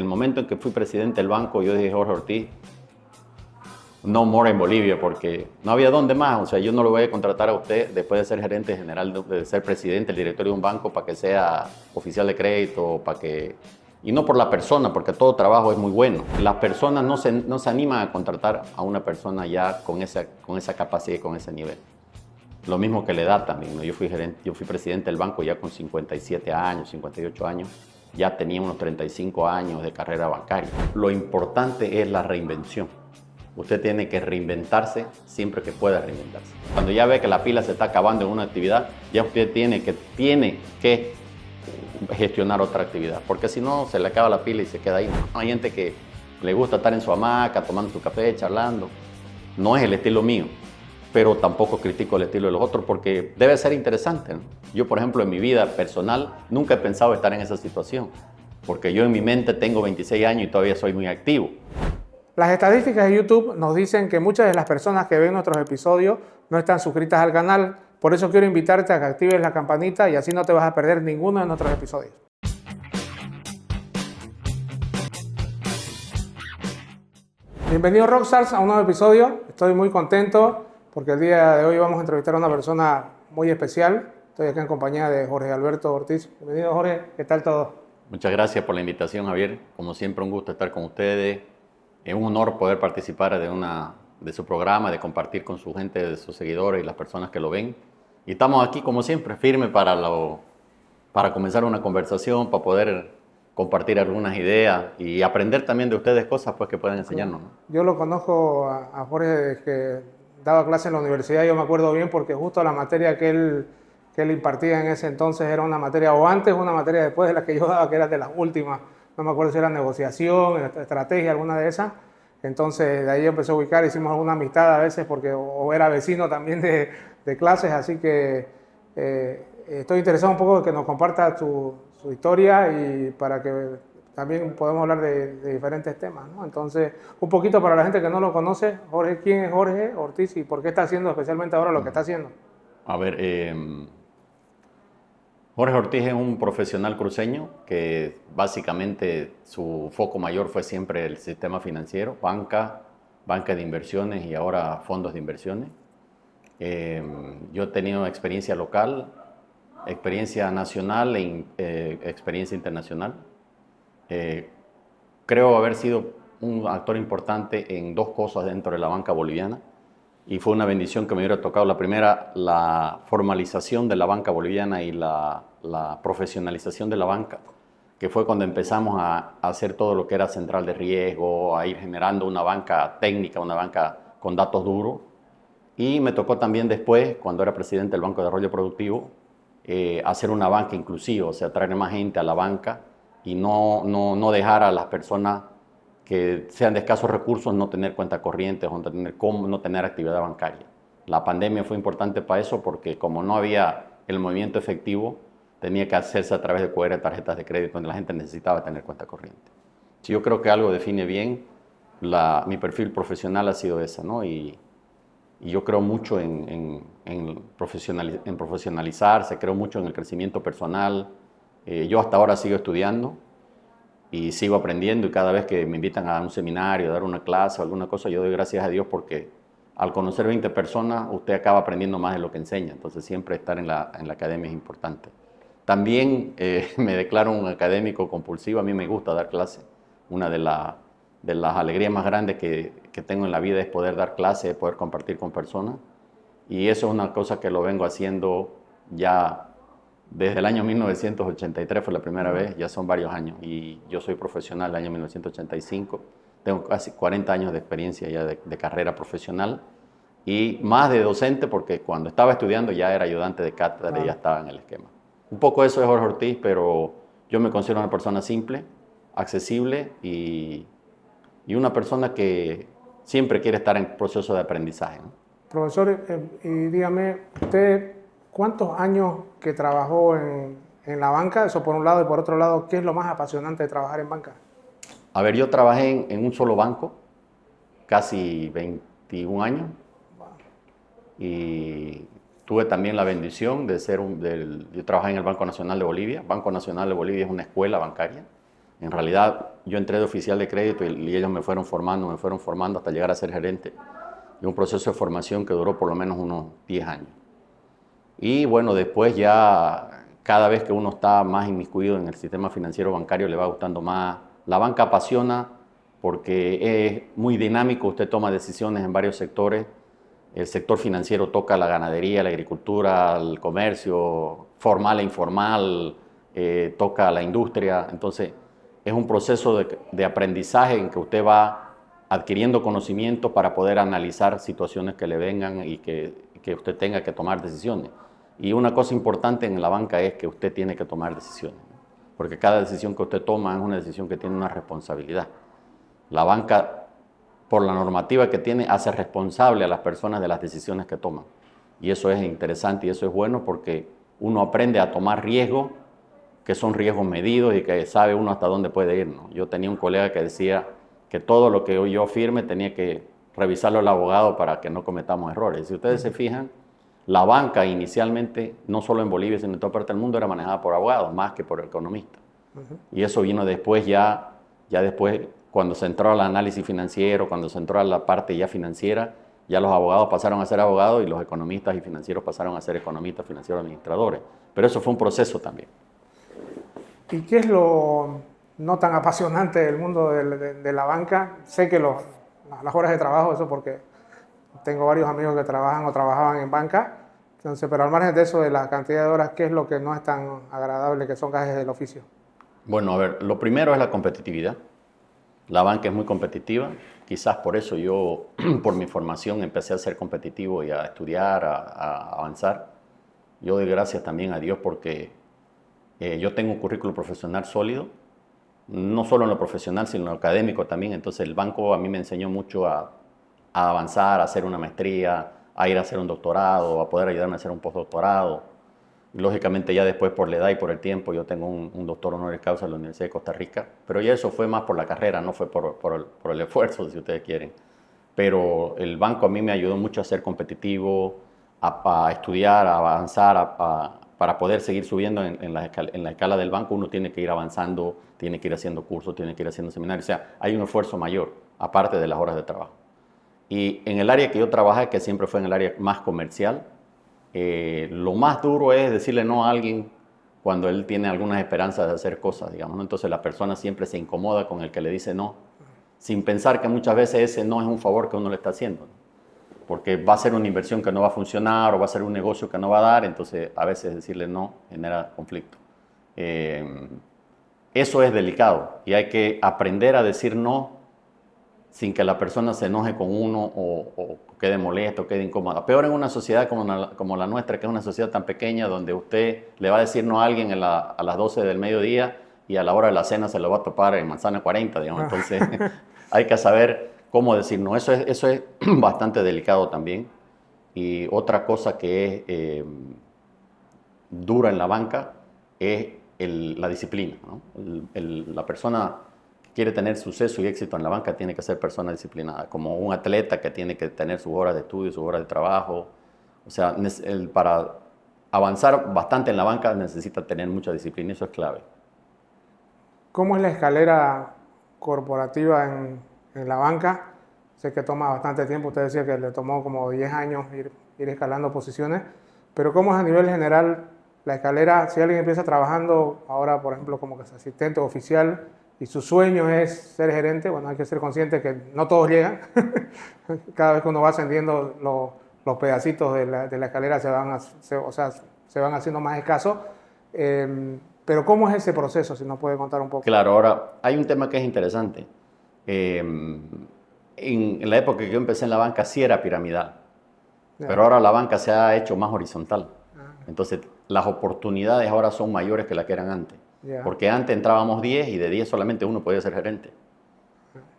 momento en que fui presidente del banco, yo dije, Jorge Ortiz, no more en Bolivia, porque no había dónde más. O sea, yo no lo voy a contratar a usted después de ser gerente general, de ser presidente del directorio de un banco para que sea oficial de crédito, para que... Y no por la persona, porque todo trabajo es muy bueno. Las personas no se animan a contratar a una persona ya con esa capacidad y con ese nivel. Lo mismo que la edad también, ¿no? Yo fui presidente del banco ya con 57 años, 58 años. Ya tenía unos 35 años de carrera bancaria. Lo importante es la reinvención. Usted tiene que reinventarse siempre que pueda reinventarse. Cuando ya ve que la pila se está acabando en una actividad, ya usted tiene que gestionar otra actividad, porque si no se le acaba la pila y se queda ahí. Hay gente que le gusta estar en su hamaca, tomando su café, charlando. No es el estilo mío, pero tampoco critico el estilo de los otros porque debe ser interesante, ¿no? Yo, por ejemplo, en mi vida personal nunca he pensado estar en esa situación, porque yo en mi mente tengo 26 años y todavía soy muy activo. Las estadísticas de YouTube nos dicen que muchas de las personas que ven nuestros episodios no están suscritas al canal. Por eso quiero invitarte a que actives la campanita y así no te vas a perder ninguno de nuestros episodios. Bienvenidos Rockstars a un nuevo episodio. Estoy muy contento porque el día de hoy vamos a entrevistar a una persona muy especial. Estoy acá en compañía de Jorge Alberto Ortiz. Bienvenido Jorge, ¿qué tal todo? Muchas gracias por la invitación, Javier. Como siempre, un gusto estar con ustedes. Es un honor poder participar de su programa, de compartir con su gente, de sus seguidores y las personas que lo ven. Y estamos aquí, como siempre, firmes para comenzar una conversación, para poder compartir algunas ideas y aprender también de ustedes cosas pues, que pueden enseñarnos, ¿no? Yo lo conozco a Jorge desde que daba clase en la universidad, yo me acuerdo bien porque justo la materia que él impartía en ese entonces era una materia, o antes una materia después de la que yo daba, que era de las últimas. No me acuerdo si era negociación, estrategia, alguna de esas. Entonces de ahí empecé a ubicar, hicimos alguna amistad a veces porque o era vecino también de clases, así que estoy interesado un poco en que nos comparta su historia y para que también podamos hablar de diferentes temas, ¿no? Entonces, un poquito para la gente que no lo conoce, Jorge, ¿quién es Jorge Ortiz y por qué está haciendo especialmente ahora lo que está haciendo? A ver, Jorge Ortiz es un profesional cruceño que básicamente su foco mayor fue siempre el sistema financiero, banca de inversiones y ahora fondos de inversiones. Yo he tenido experiencia local, experiencia nacional e experiencia internacional. Creo haber sido un actor importante en dos cosas dentro de la banca boliviana y fue una bendición que me hubiera tocado. La primera, la formalización de la banca boliviana y la profesionalización de la banca, que fue cuando empezamos a hacer todo lo que era central de riesgo, a ir generando una banca técnica, una banca con datos duros. Y me tocó también después, cuando era presidente del Banco de Desarrollo Productivo, hacer una banca inclusiva, o sea, traer más gente a la banca y no dejar a las personas que sean de escasos recursos no tener cuenta corriente o no tener actividad bancaria. La pandemia fue importante para eso porque como no había el movimiento efectivo, tenía que hacerse a través de QR, tarjetas de crédito, donde la gente necesitaba tener cuenta corriente. Si yo creo que algo define bien, mi perfil profesional ha sido esa, ¿no? Y yo creo mucho en profesionalizarse, creo mucho en el crecimiento personal. Yo hasta ahora sigo estudiando y sigo aprendiendo y cada vez que me invitan a dar un seminario, a dar una clase o alguna cosa, yo doy gracias a Dios porque al conocer 20 personas, usted acaba aprendiendo más de lo que enseña. Entonces siempre estar en la academia es importante. También me declaro un académico compulsivo, a mí me gusta dar clase. Una de las alegrías más grandes que tengo en la vida es poder dar clase, poder compartir con personas. Y eso es una cosa que lo vengo haciendo ya desde el año 1983, fue la primera vez, ya son varios años. Y yo soy profesional del año 1985, tengo casi 40 años de experiencia ya de carrera profesional y más de docente porque cuando estaba estudiando ya era ayudante de cátedra y ya estaba en el esquema. Un poco eso es Jorge Ortiz, pero yo me considero una persona simple, accesible y una persona que siempre quiere estar en proceso de aprendizaje, ¿no? Profesor, y dígame, ¿usted cuántos años que trabajó en la banca? Eso por un lado, y por otro lado, ¿qué es lo más apasionante de trabajar en banca? A ver, yo trabajé en un solo banco, casi 21 años, y tuve también la bendición de yo trabajé en el Banco Nacional de Bolivia. Banco Nacional de Bolivia es una escuela bancaria En realidad, yo entré de oficial de crédito y ellos me fueron formando hasta llegar a ser gerente. Y un proceso de formación que duró por lo menos unos 10 años. Y bueno, después ya cada vez que uno está más inmiscuido en el sistema financiero bancario le va gustando más. La banca apasiona porque es muy dinámico, usted toma decisiones en varios sectores. El sector financiero toca la ganadería, la agricultura, el comercio, formal e informal, toca la industria. Entonces, es un proceso de aprendizaje en que usted va adquiriendo conocimiento para poder analizar situaciones que le vengan y que usted tenga que tomar decisiones. Y una cosa importante en la banca es que usted tiene que tomar decisiones, ¿no? Porque cada decisión que usted toma es una decisión que tiene una responsabilidad. La banca, por la normativa que tiene, hace responsable a las personas de las decisiones que toman. Y eso es interesante y eso es bueno porque uno aprende a tomar riesgos, que son riesgos medidos y que sabe uno hasta dónde puede ir, ¿no? Yo tenía un colega que decía que todo lo que yo firme tenía que revisarlo el abogado para que no cometamos errores. Si ustedes se fijan, la banca inicialmente, no solo en Bolivia, sino en toda parte del mundo, era manejada por abogados, más que por economistas. Y eso vino después, ya después, cuando se entró al análisis financiero, cuando se entró a la parte ya financiera, ya los abogados pasaron a ser abogados y los economistas y financieros pasaron a ser economistas, financieros, administradores. Pero eso fue un proceso también. ¿Y qué es lo no tan apasionante del mundo de la banca? Sé que las horas de trabajo, eso porque tengo varios amigos que trabajan o trabajaban en banca, entonces, pero al margen de eso, de la cantidad de horas, ¿qué es lo que no es tan agradable, que son gajes del oficio? Bueno, a ver, lo primero es la competitividad. La banca es muy competitiva, quizás por eso yo, por mi formación, empecé a ser competitivo y a estudiar, a avanzar. Yo doy gracias también a Dios porque yo tengo un currículo profesional sólido, no solo en lo profesional, sino en lo académico también. Entonces el banco a mí me enseñó mucho a avanzar, a hacer una maestría, a ir a hacer un doctorado, a poder ayudarme a hacer un postdoctorado. Lógicamente ya después por la edad y por el tiempo yo tengo un doctor honoris causa en la Universidad de Costa Rica, pero ya eso fue más por la carrera, no fue por el esfuerzo, si ustedes quieren. Pero el banco a mí me ayudó mucho a ser competitivo, a estudiar, a avanzar, para poder seguir subiendo en la escala del banco. Uno tiene que ir avanzando, tiene que ir haciendo cursos, tiene que ir haciendo seminarios. O sea, hay un esfuerzo mayor, aparte de las horas de trabajo. Y en el área que yo trabajé, que siempre fue en el área más comercial, lo más duro es decirle no a alguien cuando él tiene algunas esperanzas de hacer cosas, digamos, ¿no? Entonces la persona siempre se incomoda con el que le dice no, sin pensar que muchas veces ese no es un favor que uno le está haciendo, ¿no? Porque va a ser una inversión que no va a funcionar o va a ser un negocio que no va a dar, entonces a veces decirle no genera conflicto. Eso es delicado y hay que aprender a decir no sin que la persona se enoje con uno o quede molesto, o quede incómoda. Peor en una sociedad como la nuestra, que es una sociedad tan pequeña, donde usted le va a decir no a alguien a las 12 del mediodía y a la hora de la cena se lo va a topar en manzana 40, digamos. Entonces hay que saber cómo decir no. Eso es bastante delicado también. Y otra cosa que es dura en la banca es la disciplina, ¿no? La persona quiere tener suceso y éxito en la banca, tiene que ser persona disciplinada, como un atleta que tiene que tener sus horas de estudio, sus horas de trabajo. O sea, para avanzar bastante en la banca necesita tener mucha disciplina y eso es clave. ¿Cómo es la escalera corporativa en la banca? Sé que toma bastante tiempo, usted decía que le tomó como 10 años ir escalando posiciones, pero ¿cómo es a nivel general la escalera? Si alguien empieza trabajando ahora, por ejemplo, como que es asistente oficial, y su sueño es ser gerente, bueno, hay que ser consciente que no todos llegan. Cada vez que uno va ascendiendo, los pedacitos de la escalera se van haciendo más escasos. Pero ¿cómo es ese proceso? Si nos puede contar un poco. Claro, ahora hay un tema que es interesante. En la época que yo empecé en la banca sí era piramidal, pero ahora la banca se ha hecho más horizontal. Entonces las oportunidades ahora son mayores que las que eran antes. Porque antes entrábamos 10 y de 10 solamente uno podía ser gerente.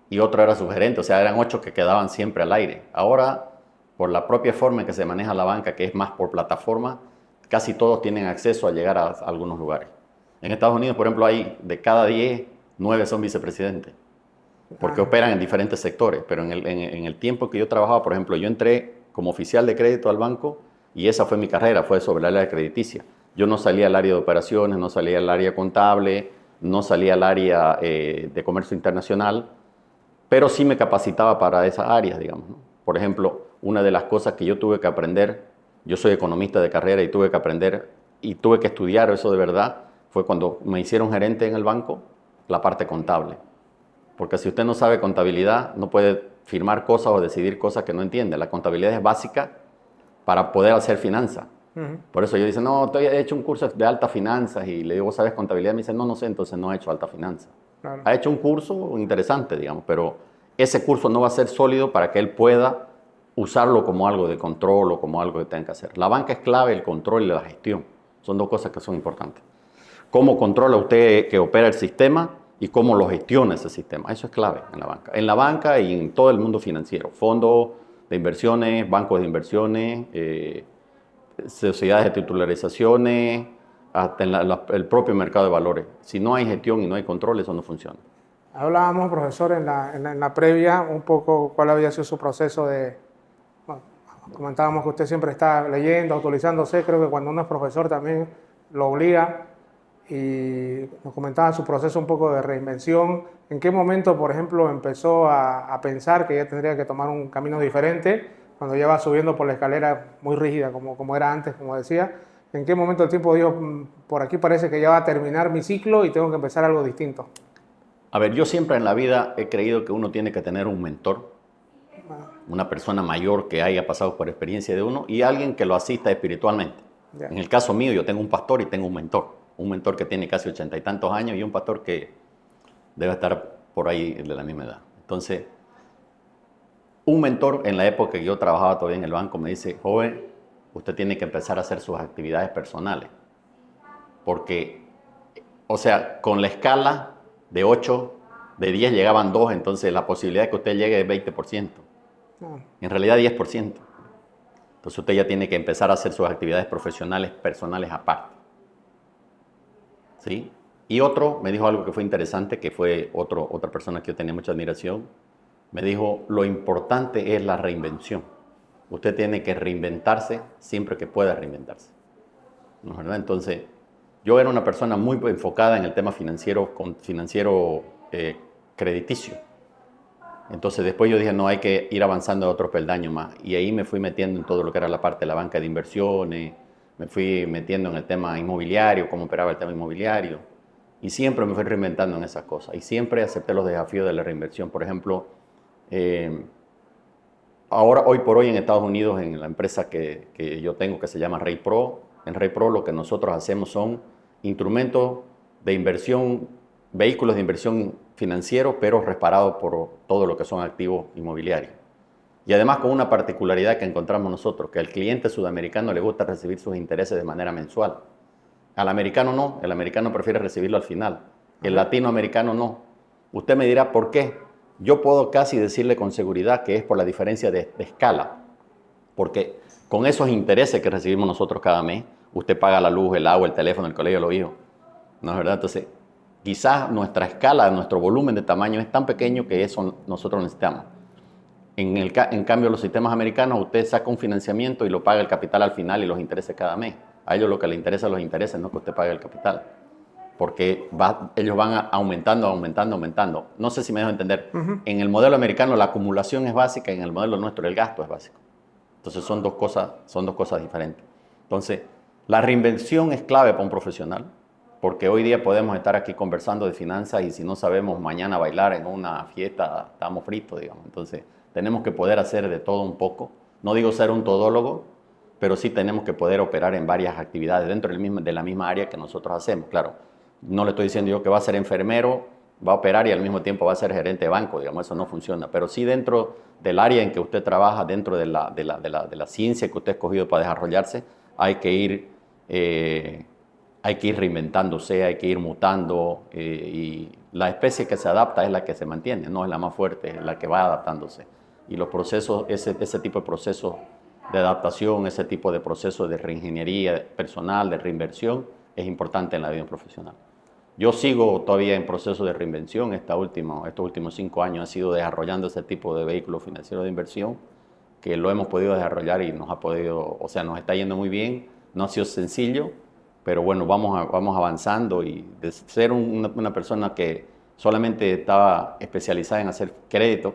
Y otro era subgerente, o sea, eran 8 que quedaban siempre al aire. Ahora, por la propia forma en que se maneja la banca, que es más por plataforma, casi todos tienen acceso a llegar a algunos lugares. En Estados Unidos, por ejemplo, hay de cada 10, 9 son vicepresidentes, porque operan en diferentes sectores. Pero en el tiempo que yo trabajaba, por ejemplo, yo entré como oficial de crédito al banco y esa fue mi carrera, fue sobre el área crediticia. Yo no salía al área de operaciones, no salía al área contable, no salía al área de comercio internacional, pero sí me capacitaba para esas áreas, digamos, ¿no? Por ejemplo, una de las cosas que yo tuve que aprender, yo soy economista de carrera y tuve que aprender y tuve que estudiar eso de verdad, fue cuando me hicieron gerente en el banco, la parte contable. Porque si usted no sabe contabilidad, no puede firmar cosas o decidir cosas que no entiende. La contabilidad es básica para poder hacer finanzas. Por eso yo dice, no, he hecho un curso de alta finanzas y le digo, ¿sabes contabilidad? Me dice, no, no sé, entonces no he hecho alta finanzas. Claro. Ha hecho un curso interesante, digamos, pero ese curso no va a ser sólido para que él pueda usarlo como algo de control o como algo que tenga que hacer. La banca es clave, el control y la gestión. Son dos cosas que son importantes. ¿Cómo controla usted que opera el sistema y cómo lo gestiona ese sistema? Eso es clave en la banca. En la banca y en todo el mundo financiero. Fondos de inversiones, bancos de inversiones, sociedades de titularizaciones, hasta en el propio mercado de valores. Si no hay gestión y no hay control, eso no funciona. Hablábamos, profesor, en la previa un poco cuál había sido su proceso de... Bueno, comentábamos que usted siempre está leyendo, actualizándose. Creo que cuando uno es profesor también lo obliga. Y nos comentaba su proceso un poco de reinvención. ¿En qué momento, por ejemplo, empezó a pensar que ya tendría que tomar un camino diferente cuando ya va subiendo por la escalera muy rígida como era antes, como decía? ¿En qué momento el tiempo dijo, por aquí parece que ya va a terminar mi ciclo y tengo que empezar algo distinto? A ver, yo siempre en la vida he creído que uno tiene que tener un mentor, una persona mayor que haya pasado por experiencia de uno y alguien que lo asista espiritualmente. Yeah. En el caso mío, yo tengo un pastor y tengo un mentor que tiene casi 80 y tantos años y un pastor que debe estar por ahí de la misma edad. Entonces, un mentor en la época que yo trabajaba todavía en el banco me dice, joven, usted tiene que empezar a hacer sus actividades personales. Porque, o sea, con la escala de 8, de 10 llegaban 2, entonces la posibilidad de que usted llegue es 20%. En realidad 10%. Entonces usted ya tiene que empezar a hacer sus actividades profesionales, personales aparte. ¿Sí? Y otro me dijo algo que fue interesante, que fue otra persona que yo tenía mucha admiración. Me dijo, lo importante es la reinvención. Usted tiene que reinventarse siempre que pueda reinventarse. ¿No es verdad? Entonces, yo era una persona muy enfocada en el tema financiero crediticio. Entonces, después yo dije, no, hay que ir avanzando a otro peldaño más. Y ahí me fui metiendo en todo lo que era la parte de la banca de inversiones, me fui metiendo en el tema inmobiliario, cómo operaba el tema inmobiliario. Y siempre me fui reinventando en esas cosas. Y siempre acepté los desafíos de la reinversión. Por ejemplo, ahora, hoy por hoy en Estados Unidos, en la empresa que yo tengo que se llama RayPro, en RayPro lo que nosotros hacemos son instrumentos de inversión, vehículos de inversión financieros, pero respaldados por todo lo que son activos inmobiliarios. Y además con una particularidad que encontramos nosotros, que al cliente sudamericano le gusta recibir sus intereses de manera mensual. Al americano no, el americano prefiere recibirlo al final. El latinoamericano no. Usted me dirá, ¿por qué? Yo puedo casi decirle con seguridad que es por la diferencia de escala. Porque con esos intereses que recibimos nosotros cada mes, usted paga la luz, el agua, el teléfono, el colegio, los hijos. ¿No es verdad? Entonces, quizás nuestra escala, nuestro volumen de tamaño es tan pequeño que eso nosotros necesitamos. En cambio, los sistemas americanos, usted saca un financiamiento y lo paga el capital al final y los intereses cada mes. A ellos lo que les interesa los intereses, no que usted pague el capital. Porque ellos van aumentando. No sé si me dejo entender. En el modelo americano la acumulación es básica, en el modelo nuestro el gasto es básico. Entonces son dos cosas diferentes. Entonces, la reinvención es clave para un profesional, porque hoy día podemos estar aquí conversando de finanzas y si no sabemos mañana bailar en una fiesta, estamos fritos, digamos. Entonces, tenemos que poder hacer de todo un poco. No digo ser un todólogo, pero sí tenemos que poder operar en varias actividades dentro de la misma área que nosotros hacemos. Claro, no le estoy diciendo yo que va a ser enfermero, va a operar y al mismo tiempo va a ser gerente de banco, digamos, eso no funciona. Pero sí dentro del área en que usted trabaja, dentro de la ciencia que usted ha escogido para desarrollarse, hay que ir reinventándose, hay que ir mutando y la especie que se adapta es la que se mantiene, no es la más fuerte, es la que va adaptándose. Y los procesos, ese tipo de procesos de adaptación, ese tipo de procesos de reingeniería personal, de reinversión, es importante en la vida profesional. Yo sigo todavía en proceso de reinvención. Estos últimos 5 años he sido desarrollando ese tipo de vehículo financiero de inversión, que lo hemos podido desarrollar y nos está yendo muy bien. No ha sido sencillo, pero bueno, vamos avanzando y de ser una persona que solamente estaba especializada en hacer crédito,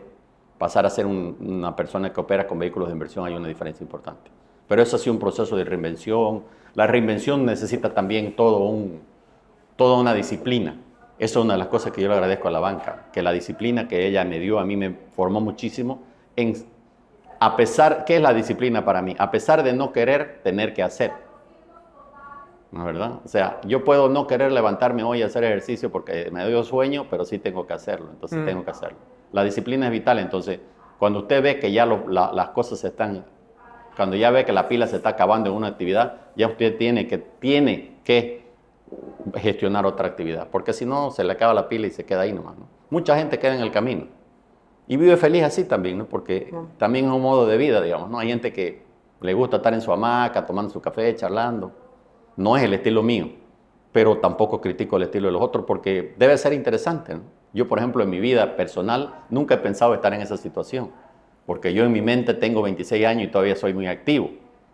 pasar a ser una persona que opera con vehículos de inversión, hay una diferencia importante. Pero eso ha sido un proceso de reinvención. La reinvención necesita también toda una disciplina. Eso es una de las cosas que yo le agradezco a la banca, que la disciplina que ella me dio a mí me formó muchísimo. ¿Qué es la disciplina para mí? A pesar de no querer, tener que hacer. ¿No es verdad? O sea, yo puedo no querer levantarme hoy a hacer ejercicio porque me dio sueño, pero sí tengo que hacerlo, entonces tengo que hacerlo. La disciplina es vital, entonces cuando usted ve que ya las cosas se están, cuando ya ve que la pila se está acabando en una actividad, ya usted tiene que gestionar otra actividad, porque si no se le acaba la pila y se queda ahí nomás, ¿no? Mucha gente queda en el camino y vive feliz así también, ¿no? Porque también es un modo de vida, digamos, ¿no? Hay gente que le gusta estar en su hamaca, tomando su café, charlando. No es el estilo mío, pero tampoco critico el estilo de los otros porque debe ser interesante, ¿no? Yo, por ejemplo, en mi vida personal nunca he pensado estar en esa situación, porque yo en mi mente tengo 26 años y todavía soy muy activo,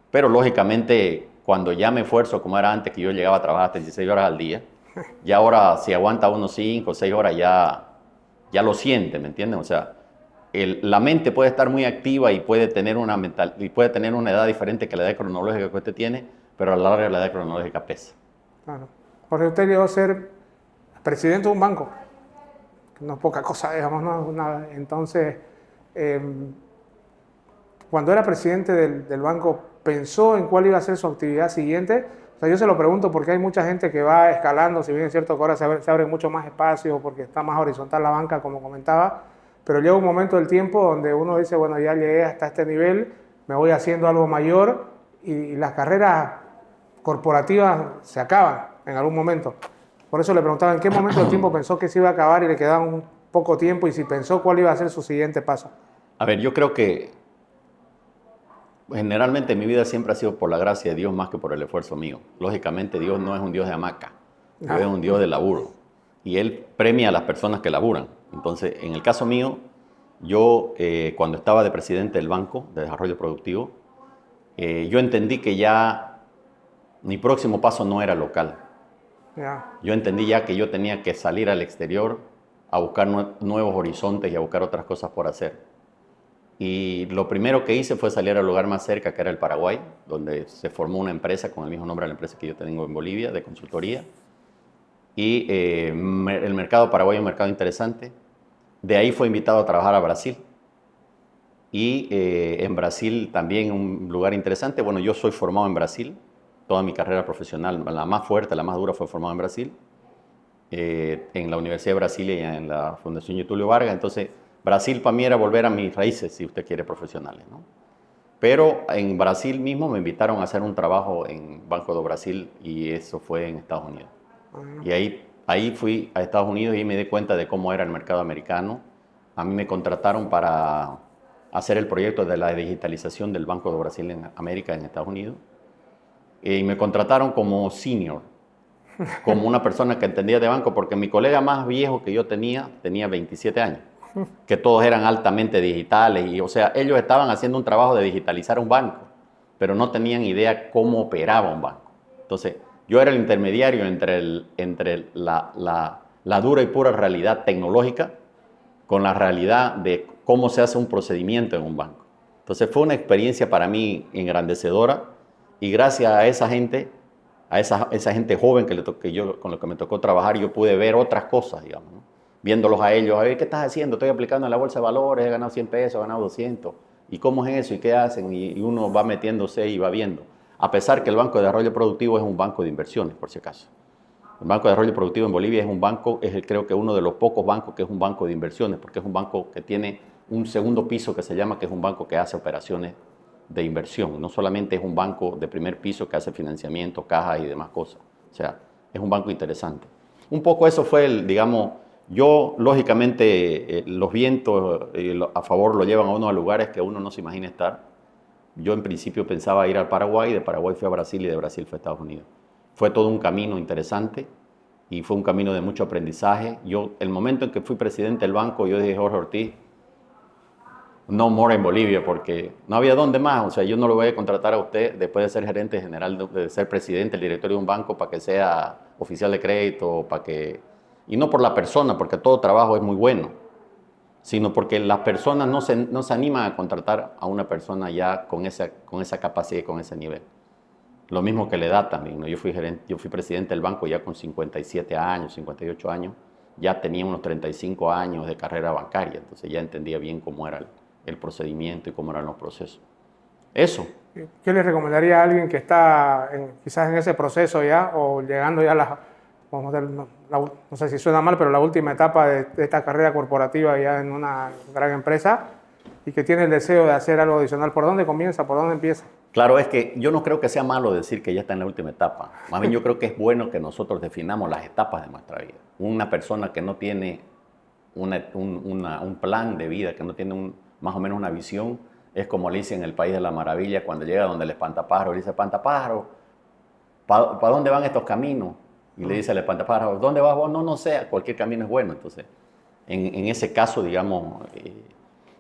pero lógicamente cuando ya me esfuerzo como era antes, que yo llegaba a trabajar hasta 16 horas al día, ya ahora si aguanta unos 5 o 6 horas ya lo siente, ¿me entienden? O sea, la mente puede estar muy activa y puede tener una edad diferente que la edad cronológica que usted tiene, pero a la larga la edad cronológica pesa. Claro. Porque usted llegó a ser presidente de un banco, que no es poca cosa, digamos, ¿no? Entonces, cuando era presidente del banco, ¿pensó en cuál iba a ser su actividad siguiente? O sea, yo se lo pregunto porque hay mucha gente que va escalando, si bien es cierto que ahora se abren mucho más espacios porque está más horizontal la banca, como comentaba, pero llega un momento del tiempo donde uno dice, bueno, ya llegué hasta este nivel, me voy haciendo algo mayor y las carreras corporativas se acaban en algún momento. Por eso le preguntaba en qué momento del tiempo pensó que se iba a acabar y le quedaba un poco tiempo y si pensó cuál iba a ser su siguiente paso. A ver, yo creo que generalmente mi vida siempre ha sido por la gracia de Dios más que por el esfuerzo mío. Lógicamente Dios no es un Dios de hamaca, Dios es un Dios de laburo y Él premia a las personas que laburan. Entonces, en el caso mío, yo cuando estaba de presidente del Banco de Desarrollo Productivo, yo entendí que ya mi próximo paso no era local. Yo entendí ya que yo tenía que salir al exterior a buscar nuevos horizontes y a buscar otras cosas por hacer. Y lo primero que hice fue salir al lugar más cerca, que era el Paraguay, donde se formó una empresa con el mismo nombre de la empresa que yo tengo en Bolivia, de consultoría. Y el mercado paraguayo es un mercado interesante. De ahí fue invitado a trabajar a Brasil. Y en Brasil también un lugar interesante. Bueno, yo soy formado en Brasil. Toda mi carrera profesional, la más fuerte, la más dura, fue formada en Brasil. En la Universidad de Brasilia y en la Fundación Getúlio Vargas. Entonces, Brasil para mí era volver a mis raíces, si usted quiere, profesionales, ¿no? Pero en Brasil mismo me invitaron a hacer un trabajo en Banco do Brasil y eso fue en Estados Unidos. Y ahí fui a Estados Unidos y me di cuenta de cómo era el mercado americano. A mí me contrataron para hacer el proyecto de la digitalización del Banco do Brasil en América, en Estados Unidos. Y me contrataron como senior, como una persona que entendía de banco, porque mi colega más viejo que yo tenía 27 años. Que todos eran altamente digitales y, o sea, ellos estaban haciendo un trabajo de digitalizar un banco, pero no tenían idea cómo operaba un banco. Entonces, yo era el intermediario entre la dura y pura realidad tecnológica con la realidad de cómo se hace un procedimiento en un banco. Entonces, fue una experiencia para mí engrandecedora y gracias a esa gente, esa gente joven con la que me tocó trabajar, yo pude ver otras cosas, digamos, ¿no? Viéndolos a ellos, a ver, ¿qué estás haciendo? Estoy aplicando en la bolsa de valores, he ganado 100 pesos, he ganado 200. ¿Y cómo es eso? ¿Y qué hacen? Y uno va metiéndose y va viendo. A pesar que el Banco de Desarrollo Productivo es un banco de inversiones, por si acaso. El Banco de Desarrollo Productivo en Bolivia es un banco, creo que uno de los pocos bancos que es un banco de inversiones, porque es un banco que tiene un segundo piso que se llama, que es un banco que hace operaciones de inversión. No solamente es un banco de primer piso que hace financiamiento, cajas y demás cosas. O sea, es un banco interesante. Un poco eso fue digamos, yo, lógicamente, los vientos a favor lo llevan a uno a lugares que uno no se imagina estar. Yo, en principio, pensaba ir al Paraguay, de Paraguay fui a Brasil y de Brasil fui a Estados Unidos. Fue todo un camino interesante y fue un camino de mucho aprendizaje. El momento en que fui presidente del banco, yo dije, Jorge Ortiz, no more en Bolivia, porque no había dónde más. O sea, yo no lo voy a contratar a usted después de ser gerente general, de ser presidente del directorio de un banco para que sea oficial de crédito, y no por la persona, porque todo trabajo es muy bueno, sino porque las personas no se animan a contratar a una persona ya con esa capacidad y con ese nivel. Lo mismo que la edad también, ¿no? Yo fui presidente del banco ya con 57 años, 58 años, ya tenía unos 35 años de carrera bancaria, entonces ya entendía bien cómo era el procedimiento y cómo eran los procesos. Eso. ¿Qué le recomendaría a alguien que está quizás en ese proceso ya o llegando ya a no sé si suena mal, pero la última etapa de esta carrera corporativa ya en una gran empresa y que tiene el deseo de hacer algo adicional? ¿Por dónde comienza? ¿Por dónde empieza? Claro, es que yo no creo que sea malo decir que ya está en la última etapa. Más bien yo creo que es bueno que nosotros definamos las etapas de nuestra vida. Una persona que no tiene un plan de vida, que no tiene más o menos una visión, es como le dicen en el País de la Maravilla, cuando llega donde el espantapájaro, le dice: espantapájaro, ¿para dónde van estos caminos? Y le dice al espantapájaro: ¿dónde vas vos? No sé, cualquier camino es bueno. Entonces, en ese caso, digamos,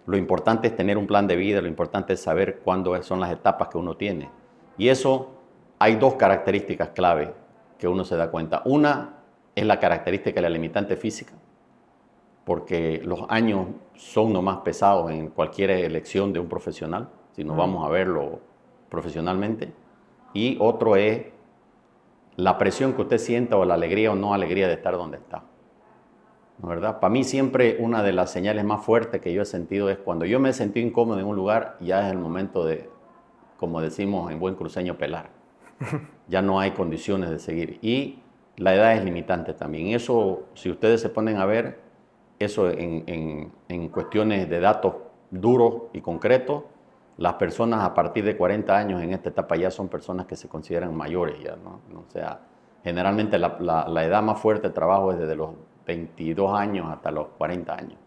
lo importante es tener un plan de vida, lo importante es saber cuándo son las etapas que uno tiene. Y eso, hay dos características clave que uno se da cuenta. Una es la característica de la limitante física, porque los años son lo más pesados en cualquier elección de un profesional, si nos vamos a verlo profesionalmente. Y otro es la presión que usted sienta o la alegría o no alegría de estar donde está. ¿No, verdad? Para mí siempre una de las señales más fuertes que yo he sentido es cuando yo me he sentido incómodo en un lugar, ya es el momento de, como decimos en buen cruceño, pelar. Ya no hay condiciones de seguir. Y la edad es limitante también. Eso, si ustedes se ponen a ver, eso en cuestiones de datos duros y concretos, las personas a partir de 40 años en esta etapa ya son personas que se consideran mayores ya, ¿no? O sea, generalmente la edad más fuerte de trabajo es desde los 22 años hasta los 40 años.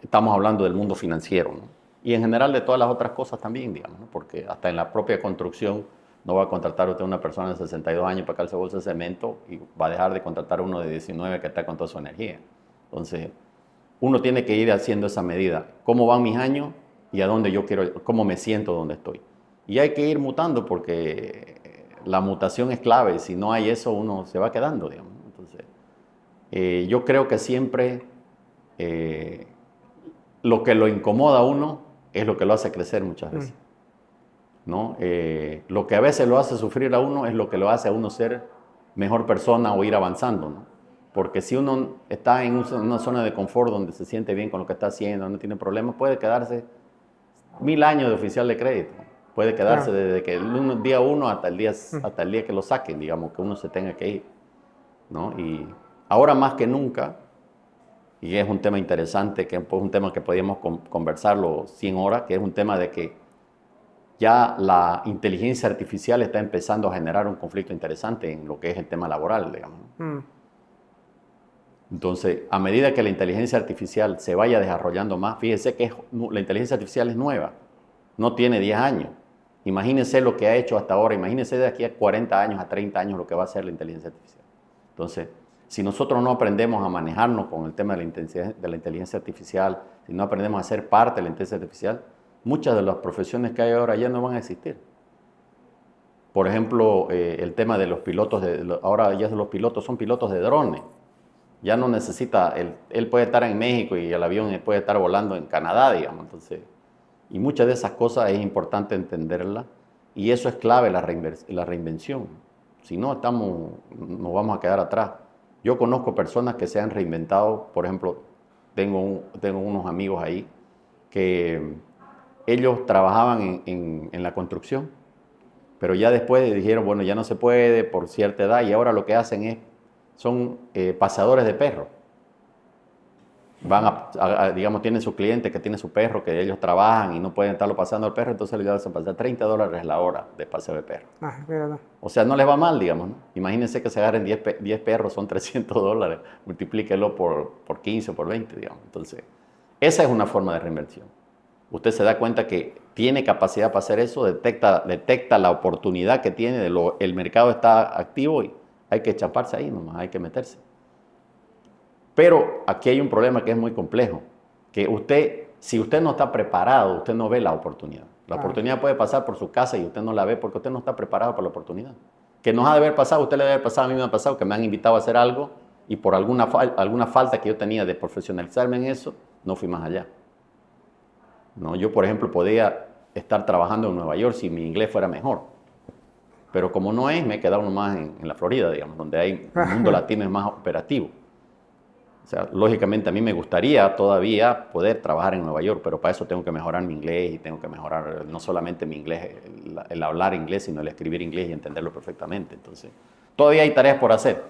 Estamos hablando del mundo financiero, ¿no? Y en general de todas las otras cosas también, digamos, ¿no? Porque hasta en la propia construcción no va a contratar usted a una persona de 62 años para calzar bolsa de cemento y va a dejar de contratar a uno de 19 que está con toda su energía. Entonces, uno tiene que ir haciendo esa medida. ¿Cómo van mis años y a dónde yo quiero, cómo me siento donde estoy? Y hay que ir mutando porque la mutación es clave. Si no hay eso, uno se va quedando, digamos. Entonces, yo creo que siempre lo que lo incomoda a uno es lo que lo hace crecer muchas veces, ¿no? Lo que a veces lo hace sufrir a uno es lo que lo hace a uno ser mejor persona o ir avanzando, ¿no? Porque si uno está en una zona de confort donde se siente bien con lo que está haciendo, no tiene problemas, puede quedarse 1000 años de oficial de crédito. Puede quedarse desde que el día 1 hasta el día que lo saquen, digamos, que uno se tenga que ir, ¿no? Y ahora más que nunca, y es un tema interesante, que es un tema que podríamos conversarlo 100 horas, que es un tema de que ya la inteligencia artificial está empezando a generar un conflicto interesante en lo que es el tema laboral, digamos. Entonces, a medida que la inteligencia artificial se vaya desarrollando más, fíjese que la inteligencia artificial es nueva, no tiene 10 años. Imagínense lo que ha hecho hasta ahora, imagínense de aquí a 40 años, a 30 años lo que va a hacer la inteligencia artificial. Entonces, si nosotros no aprendemos a manejarnos con el tema de la inteligencia artificial, si no aprendemos a ser parte de la inteligencia artificial, muchas de las profesiones que hay ahora ya no van a existir. Por ejemplo, el tema de los pilotos, ahora ya los pilotos son pilotos de drones. Ya no necesita, él puede estar en México y el avión puede estar volando en Canadá, digamos. Entonces, y muchas de esas cosas es importante entenderlas y eso es clave, la reinvención. Si no, nos vamos a quedar atrás. Yo conozco personas que se han reinventado, por ejemplo, tengo unos amigos ahí que ellos trabajaban en la construcción, pero ya después dijeron, bueno, ya no se puede por cierta edad y ahora lo que hacen son paseadores de perros. Van digamos, tienen su cliente que tiene su perro, que ellos trabajan y no pueden estarlo paseando al perro, entonces les hacen pasar $30 la hora de paseo de perro. O sea, no les va mal, digamos, ¿no? Imagínense que se agarren 10 perros, son $300, multiplíquelo por 15 o por 20, digamos. Entonces, esa es una forma de reinversión. Usted se da cuenta que tiene capacidad para hacer eso, detecta la oportunidad que tiene, el mercado está activo y hay que chaparse ahí nomás, hay que meterse. Pero aquí hay un problema que es muy complejo, que usted si usted no está preparado, usted no ve la oportunidad. La oportunidad puede pasar por su casa y usted no la ve porque usted no está preparado para la oportunidad. Que nos ha de haber pasado, usted le debe haber pasado, a mí me ha pasado que me han invitado a hacer algo y por alguna falta que yo tenía de profesionalizarme en eso, no fui más allá. No, yo, por ejemplo, podía estar trabajando en Nueva York si mi inglés fuera mejor. Pero como no es, me he quedado nomás en la Florida, digamos, donde el mundo latino es más operativo. O sea, lógicamente a mí me gustaría todavía poder trabajar en Nueva York, pero para eso tengo que mejorar mi inglés y tengo que mejorar no solamente mi inglés, el hablar inglés, sino el escribir inglés y entenderlo perfectamente. Entonces, todavía hay tareas por hacer.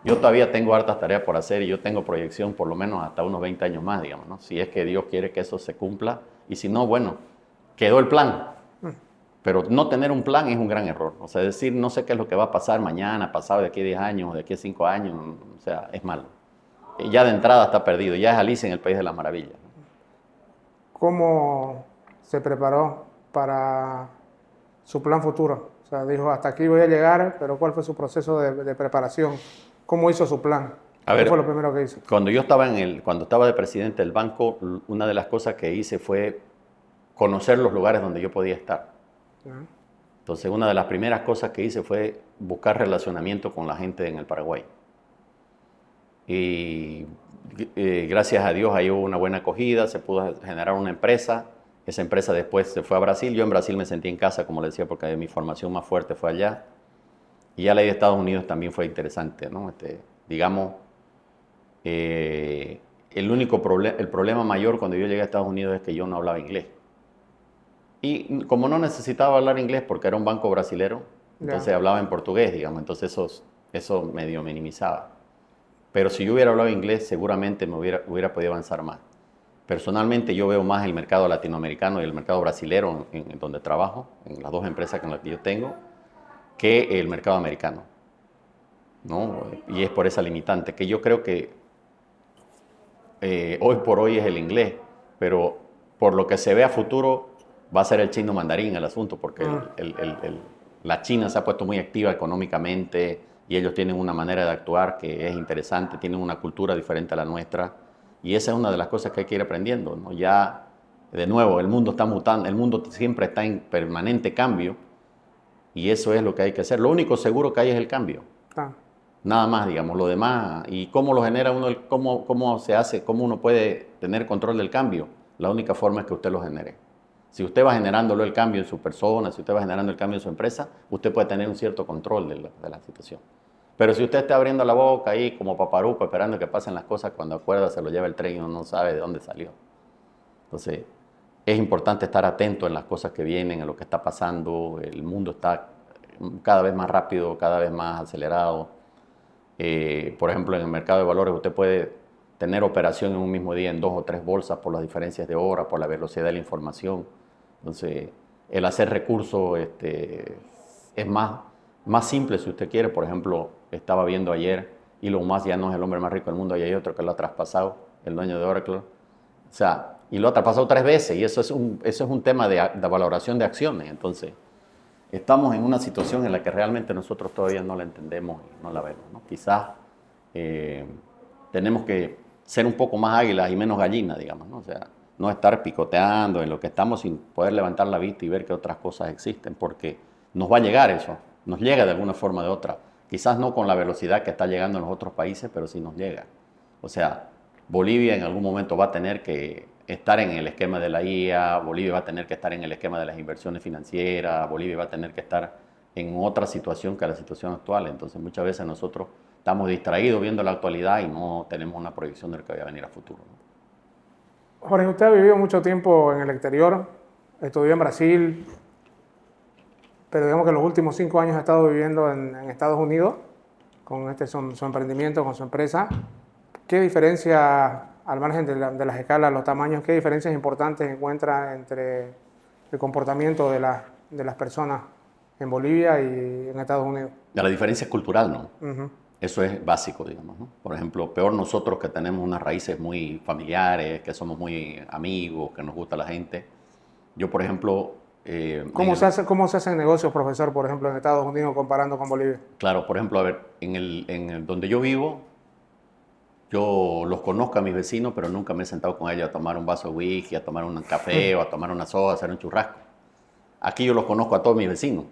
Yo todavía tengo hartas tareas por hacer y yo tengo proyección por lo menos hasta unos 20 años más, digamos, ¿no? Si es que Dios quiere que eso se cumpla y si no, bueno, quedó el plan. Pero no tener un plan es un gran error. O sea, decir no sé qué es lo que va a pasar mañana, pasado, de aquí a 10 años, de aquí a 5 años, o sea, es malo. Ya de entrada está perdido, ya es Alicia en el País de las Maravillas. ¿Cómo se preparó para su plan futuro? O sea, dijo, hasta aquí voy a llegar, pero ¿cuál fue su proceso de preparación? ¿Cómo hizo su plan? ¿Qué fue lo primero que hizo? Cuando yo estaba cuando estaba de presidente del banco, una de las cosas que hice fue conocer los lugares donde yo podía estar. Entonces, una de las primeras cosas que hice fue buscar relacionamiento con la gente en el Paraguay. Y gracias a Dios ahí hubo una buena acogida, se pudo generar una empresa. Esa empresa después se fue a Brasil. Yo en Brasil me sentí en casa, como le decía, porque mi formación más fuerte fue allá. Y ya la de Estados Unidos también fue interesante, ¿no? Digamos, el problema mayor cuando yo llegué a Estados Unidos es que yo no hablaba inglés. Y como no necesitaba hablar inglés porque era un banco brasilero, entonces hablaba en portugués, digamos, entonces eso medio minimizaba. Pero si yo hubiera hablado inglés, seguramente me hubiera podido avanzar más. Personalmente yo veo más el mercado latinoamericano y el mercado brasilero en donde trabajo, en las dos empresas con las que yo tengo, que el mercado americano, ¿no? Y es por esa limitante, que yo creo que hoy por hoy es el inglés, pero por lo que se ve a futuro va a ser el chino mandarín el asunto, porque la China se ha puesto muy activa económicamente y ellos tienen una manera de actuar que es interesante, tienen una cultura diferente a la nuestra y esa es una de las cosas que hay que ir aprendiendo, ¿no? Ya, de nuevo, el mundo está mutando, el mundo siempre está en permanente cambio y eso es lo que hay que hacer. Lo único seguro que hay es el cambio. Nada más, digamos, lo demás. ¿Y cómo lo genera uno? ¿Cómo se hace? ¿Cómo uno puede tener control del cambio? La única forma es que usted lo genere. Si usted va generándolo el cambio en su persona, si usted va generando el cambio en su empresa, usted puede tener un cierto control de la situación. Pero si usted está abriendo la boca ahí como paparuco, esperando que pasen las cosas, cuando acuerda se lo lleva el tren y uno no sabe de dónde salió. Entonces, es importante estar atento en las cosas que vienen, en lo que está pasando. El mundo está cada vez más rápido, cada vez más acelerado. Por ejemplo, en el mercado de valores usted puede tener operación en un mismo día en 2 o 3 bolsas por las diferencias de hora, por la velocidad de la información. Entonces, el hacer recursos es más simple si usted quiere. Por ejemplo, estaba viendo ayer, Elon Musk ya no es el hombre más rico del mundo, y hay otro que lo ha traspasado, el dueño de Oracle. O sea, y lo ha traspasado 3 veces, y eso es un tema de valoración de acciones. Entonces, estamos en una situación en la que realmente nosotros todavía no la entendemos y no la vemos, ¿no? Quizás tenemos que ser un poco más águilas y menos gallinas, digamos, ¿no? O sea, no estar picoteando en lo que estamos sin poder levantar la vista y ver que otras cosas existen, porque nos va a llegar eso, nos llega de alguna forma o de otra. Quizás no con la velocidad que está llegando en los otros países, pero sí nos llega. O sea, Bolivia en algún momento va a tener que estar en el esquema de la IA, Bolivia va a tener que estar en el esquema de las inversiones financieras, Bolivia va a tener que estar en otra situación que la situación actual. Entonces muchas veces nosotros estamos distraídos viendo la actualidad y no tenemos una proyección de lo que va a venir a futuro, ¿no? Jorge, usted ha vivido mucho tiempo en el exterior, estudió en Brasil, pero digamos que los últimos 5 años ha estado viviendo en Estados Unidos con su emprendimiento, con su empresa. ¿Qué diferencia, al margen de las escalas, los tamaños, qué diferencias importantes encuentra entre el comportamiento de las personas en Bolivia y en Estados Unidos? La diferencia es cultural, ¿no? Eso es básico, digamos, ¿no? Por ejemplo, peor nosotros que tenemos unas raíces muy familiares, que somos muy amigos, que nos gusta la gente. Yo, por ejemplo... ¿Cómo se hacen negocios, profesor, por ejemplo, en Estados Unidos comparando con Bolivia? Claro, por ejemplo, a ver, donde yo vivo Yo los conozco a mis vecinos, pero nunca me he sentado con ellos a tomar un vaso de whisky, a tomar un café o a tomar una soda, a hacer un churrasco. Aquí yo los conozco a todos mis vecinos.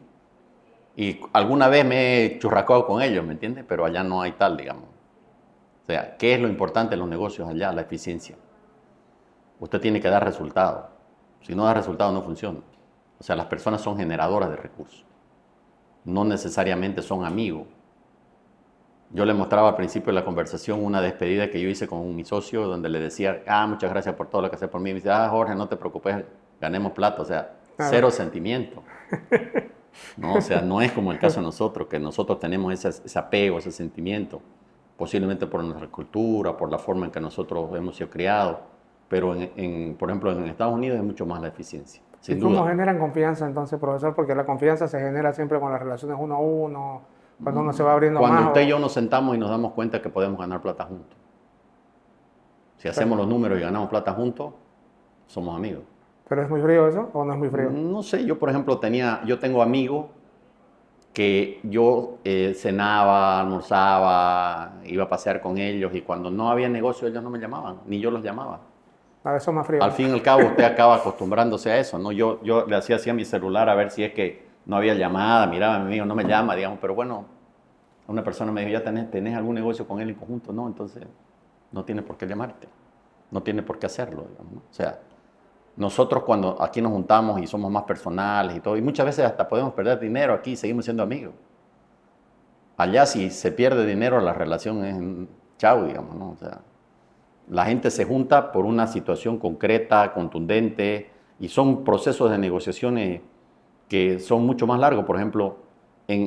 Y alguna vez me he churrascado con ellos, ¿me entiendes? Pero allá no hay tal, digamos. O sea, ¿qué es lo importante en los negocios allá? La eficiencia. Usted tiene que dar resultados. Si no da resultados, no funciona. O sea, las personas son generadoras de recursos. No necesariamente son amigos. Yo le mostraba al principio de la conversación una despedida que yo hice con mi socio, donde le decía, muchas gracias por todo lo que haces por mí. Y me dice, Jorge, no te preocupes, ganemos plata. O sea, cero sentimiento. ¿No? O sea, no es como el caso de nosotros, que nosotros tenemos ese apego, ese sentimiento, posiblemente por nuestra cultura, por la forma en que nosotros hemos sido criados, pero por ejemplo en Estados Unidos es mucho más la eficiencia. ¿Y cómo generan confianza entonces, profesor? Porque la confianza se genera siempre con las relaciones uno a uno, cuando uno se va abriendo más. Cuando usted y yo nos sentamos y nos damos cuenta que podemos ganar plata juntos. Si hacemos los números y ganamos plata juntos, somos amigos. ¿Pero es muy frío eso o no es muy frío? No sé, yo por ejemplo yo tengo amigos que yo cenaba, almorzaba, iba a pasear con ellos y cuando no había negocio ellos no me llamaban, ni yo los llamaba. A eso es más frío. Al fin y al cabo usted acaba acostumbrándose a eso, ¿no? Yo le hacía así a mi celular a ver si es que no había llamada, miraba a mi amigo, no me llama, digamos, pero bueno, una persona me dijo, ¿ya tenés algún negocio con él en conjunto? No, entonces no tiene por qué llamarte, no tiene por qué hacerlo, digamos, ¿no? O sea, nosotros cuando aquí nos juntamos y somos más personales y todo, y muchas veces hasta podemos perder dinero aquí y seguimos siendo amigos. Allá si se pierde dinero la relación es chau, digamos, ¿no? O sea, la gente se junta por una situación concreta, contundente, y son procesos de negociaciones que son mucho más largos. Por ejemplo,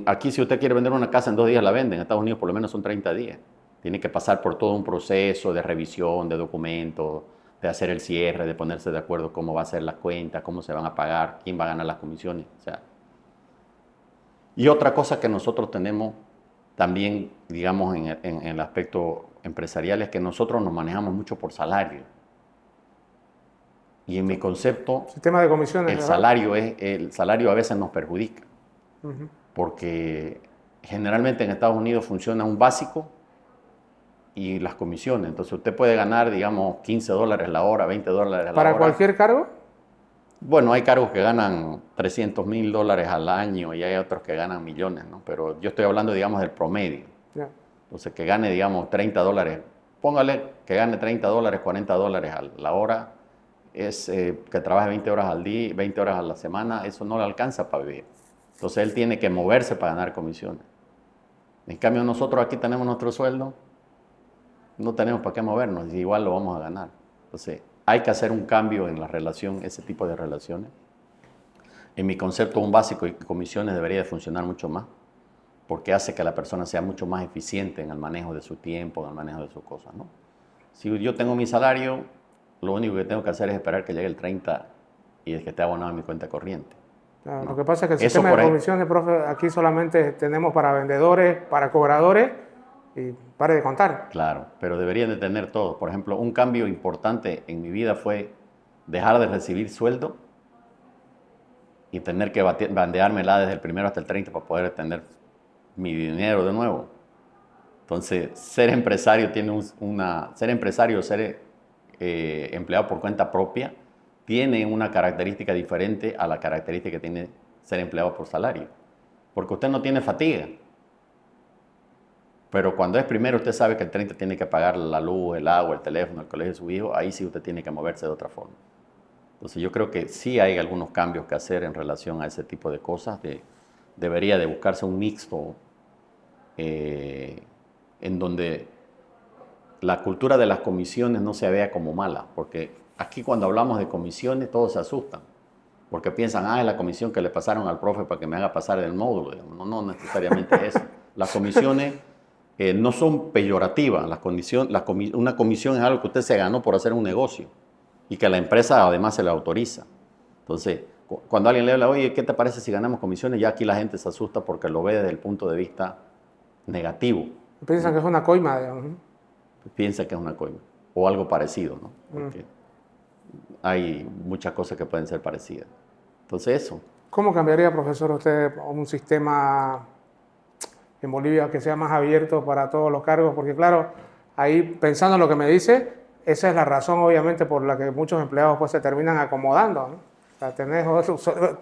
aquí si usted quiere vender una casa en 2 días la vende, en Estados Unidos por lo menos son 30 días. Tiene que pasar por todo un proceso de revisión, de documentos, de hacer el cierre, de ponerse de acuerdo cómo va a ser las cuentas, cómo se van a pagar, quién va a ganar las comisiones. O sea. Y otra cosa que nosotros tenemos también, digamos, en el aspecto empresarial es que nosotros nos manejamos mucho por salario. Y en mi concepto, sistema de comisiones, el salario a veces nos perjudica. Porque generalmente en Estados Unidos funciona un básico y las comisiones. Entonces usted puede ganar, digamos, $15 la hora, $20 la hora. ¿Para cualquier cargo? Bueno, hay cargos que ganan $300,000 al año y hay otros que ganan millones, ¿no? Pero yo estoy hablando, digamos, del promedio. Yeah. Entonces, que gane, digamos, $30. Póngale que gane $30, $40 a la hora. Es que trabaje 20 horas al día, 20 horas a la semana. Eso no le alcanza para vivir. Entonces, él tiene que moverse para ganar comisiones. En cambio, nosotros aquí tenemos nuestro sueldo. No tenemos para qué movernos y igual lo vamos a ganar. Entonces, hay que hacer un cambio en la relación, ese tipo de relaciones. En mi concepto, un básico y comisiones debería de funcionar mucho más, porque hace que la persona sea mucho más eficiente en el manejo de su tiempo, en el manejo de sus cosas, ¿no? Si yo tengo mi salario, lo único que tengo que hacer es esperar que llegue el 30 y es que esté abonado en mi cuenta corriente. Claro, ¿no? Lo que pasa es que el sistema de comisiones, profe, aquí solamente tenemos para vendedores, para cobradores, y pare de contar. Claro, pero deberían de tener todo. Por ejemplo, un cambio importante en mi vida fue dejar de recibir sueldo y tener que bandeármela desde el 1 hasta el 30 para poder tener mi dinero de nuevo. Entonces, ser empresario ser empleado por cuenta propia tiene una característica diferente a la característica que tiene ser empleado por salario. Porque usted no tiene fatiga. Pero cuando es primero, usted sabe que el 30 tiene que pagar la luz, el agua, el teléfono, el colegio de su hijo, ahí sí usted tiene que moverse de otra forma. Entonces yo creo que sí hay algunos cambios que hacer en relación a ese tipo de cosas. Debería de buscarse un mixto en donde la cultura de las comisiones no se vea como mala, porque aquí cuando hablamos de comisiones todos se asustan, porque piensan, es la comisión que le pasaron al profe para que me haga pasar el módulo. No necesariamente es eso. Las comisiones no son peyorativas. Una comisión es algo que usted se ganó por hacer un negocio y que la empresa además se le autoriza. Entonces, cuando alguien le habla, oye, ¿qué te parece si ganamos comisiones? Ya aquí la gente se asusta porque lo ve desde el punto de vista negativo. Piensan que es una coima, digamos. Piensa que es una coima o algo parecido, ¿no? Porque hay muchas cosas que pueden ser parecidas. Entonces, eso. ¿Cómo cambiaría, profesor, usted un sistema en Bolivia que sea más abierto para todos los cargos? Porque claro, ahí pensando en lo que me dice, esa es la razón obviamente por la que muchos empleados pues se terminan acomodando, ¿no? O sea, tenés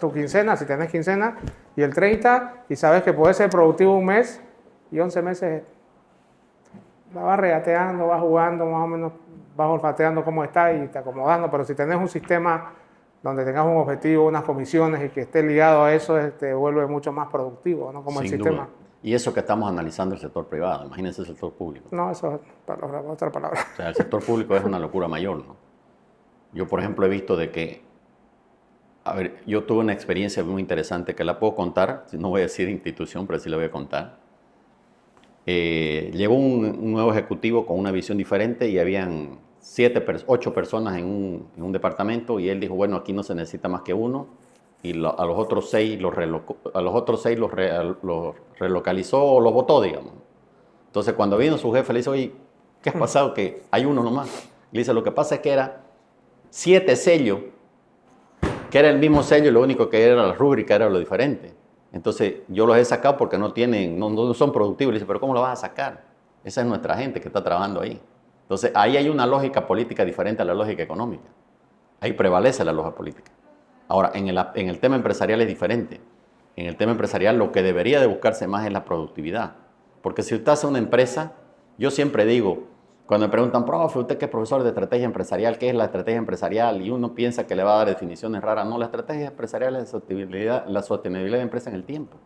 tu quincena, si tenés quincena, y el 30, y sabes que puedes ser productivo un mes, y 11 meses la vas regateando, vas jugando, más o menos vas olfateando cómo está y te acomodando, pero si tenés un sistema donde tengas un objetivo, unas comisiones y que esté ligado a eso, te vuelve mucho más productivo, ¿no? Como el Sin sistema. duda. Y eso que estamos analizando el sector privado, imagínense el sector público. No, eso es otra palabra. O sea, el sector público es una locura mayor, ¿no? Yo, por ejemplo, he visto de que, a ver, yo tuve una experiencia muy interesante que la puedo contar, no voy a decir institución, pero sí la voy a contar. Llegó un nuevo ejecutivo con una visión diferente y habían 8 personas en un departamento y él dijo, bueno, aquí no se necesita más que uno y a los otros 6 los relocalizó o los votó, digamos. Entonces, cuando vino su jefe, le dice, oye, ¿qué ha pasado? Que hay uno nomás. Le dice, lo que pasa es que era 7 sellos, que era el mismo sello, lo único que era la rúbrica era lo diferente. Entonces, yo los he sacado porque no son productivos. Le dice, pero ¿cómo lo vas a sacar? Esa es nuestra gente que está trabajando ahí. Entonces, ahí hay una lógica política diferente a la lógica económica. Ahí prevalece la lógica política. Ahora, en el tema empresarial es diferente. En el tema empresarial lo que debería de buscarse más es la productividad. Porque si usted hace una empresa, yo siempre digo, cuando me preguntan, profe, usted que es profesor de estrategia empresarial, ¿qué es la estrategia empresarial? Y uno piensa que le va a dar definiciones raras. No, la estrategia empresarial es la sostenibilidad de empresa en el tiempo.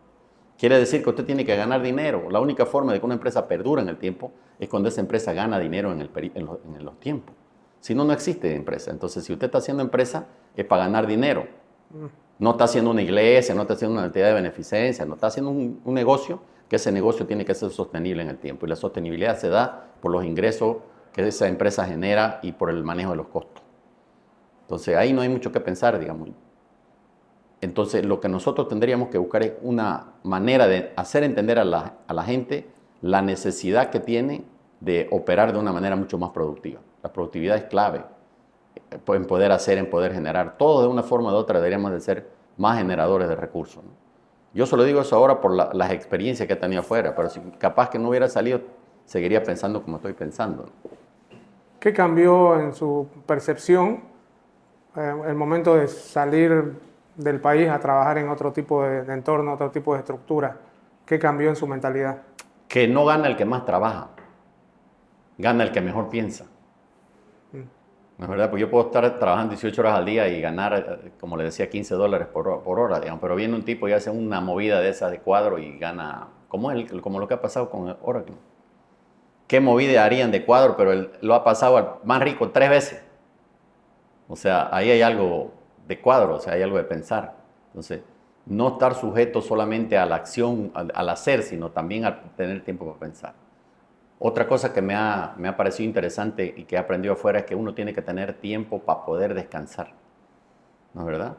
Quiere decir que usted tiene que ganar dinero. La única forma de que una empresa perdure en el tiempo es cuando esa empresa gana dinero en los tiempos. Si no, no existe empresa. Entonces, si usted está haciendo empresa, es para ganar dinero. No está haciendo una iglesia, no está haciendo una entidad de beneficencia, no está haciendo un negocio, que ese negocio tiene que ser sostenible en el tiempo. Y la sostenibilidad se da por los ingresos que esa empresa genera y por el manejo de los costos. Entonces, ahí no hay mucho que pensar, digamos. Entonces, lo que nosotros tendríamos que buscar es una manera de hacer entender a la gente la necesidad que tiene de operar de una manera mucho más productiva. La productividad es clave en poder hacer, en poder generar. Todo de una forma u otra deberíamos de ser más generadores de recursos, ¿no? Yo solo digo eso ahora por las experiencias que he tenido afuera, pero si capaz que no hubiera salido, seguiría pensando como estoy pensando, ¿no? ¿Qué cambió en su percepción el momento de salir del país a trabajar en otro tipo de entorno, otro tipo de estructura? ¿Qué cambió en su mentalidad? Que no gana el que más trabaja, gana el que mejor piensa. ¿No es verdad? Pues yo puedo estar trabajando 18 horas al día y ganar, como le decía, $15 por hora, digamos, pero viene un tipo y hace una movida de esas de cuadro y gana, como lo que ha pasado con Oracle. ¿Qué movida harían de cuadro? Pero él lo ha pasado al más rico 3 veces. O sea, ahí hay algo de cuadro, o sea, hay algo de pensar. Entonces, no estar sujeto solamente a la acción, al hacer, sino también a tener tiempo para pensar. Otra cosa que me ha parecido interesante y que he aprendido afuera es que uno tiene que tener tiempo para poder descansar. ¿No es verdad?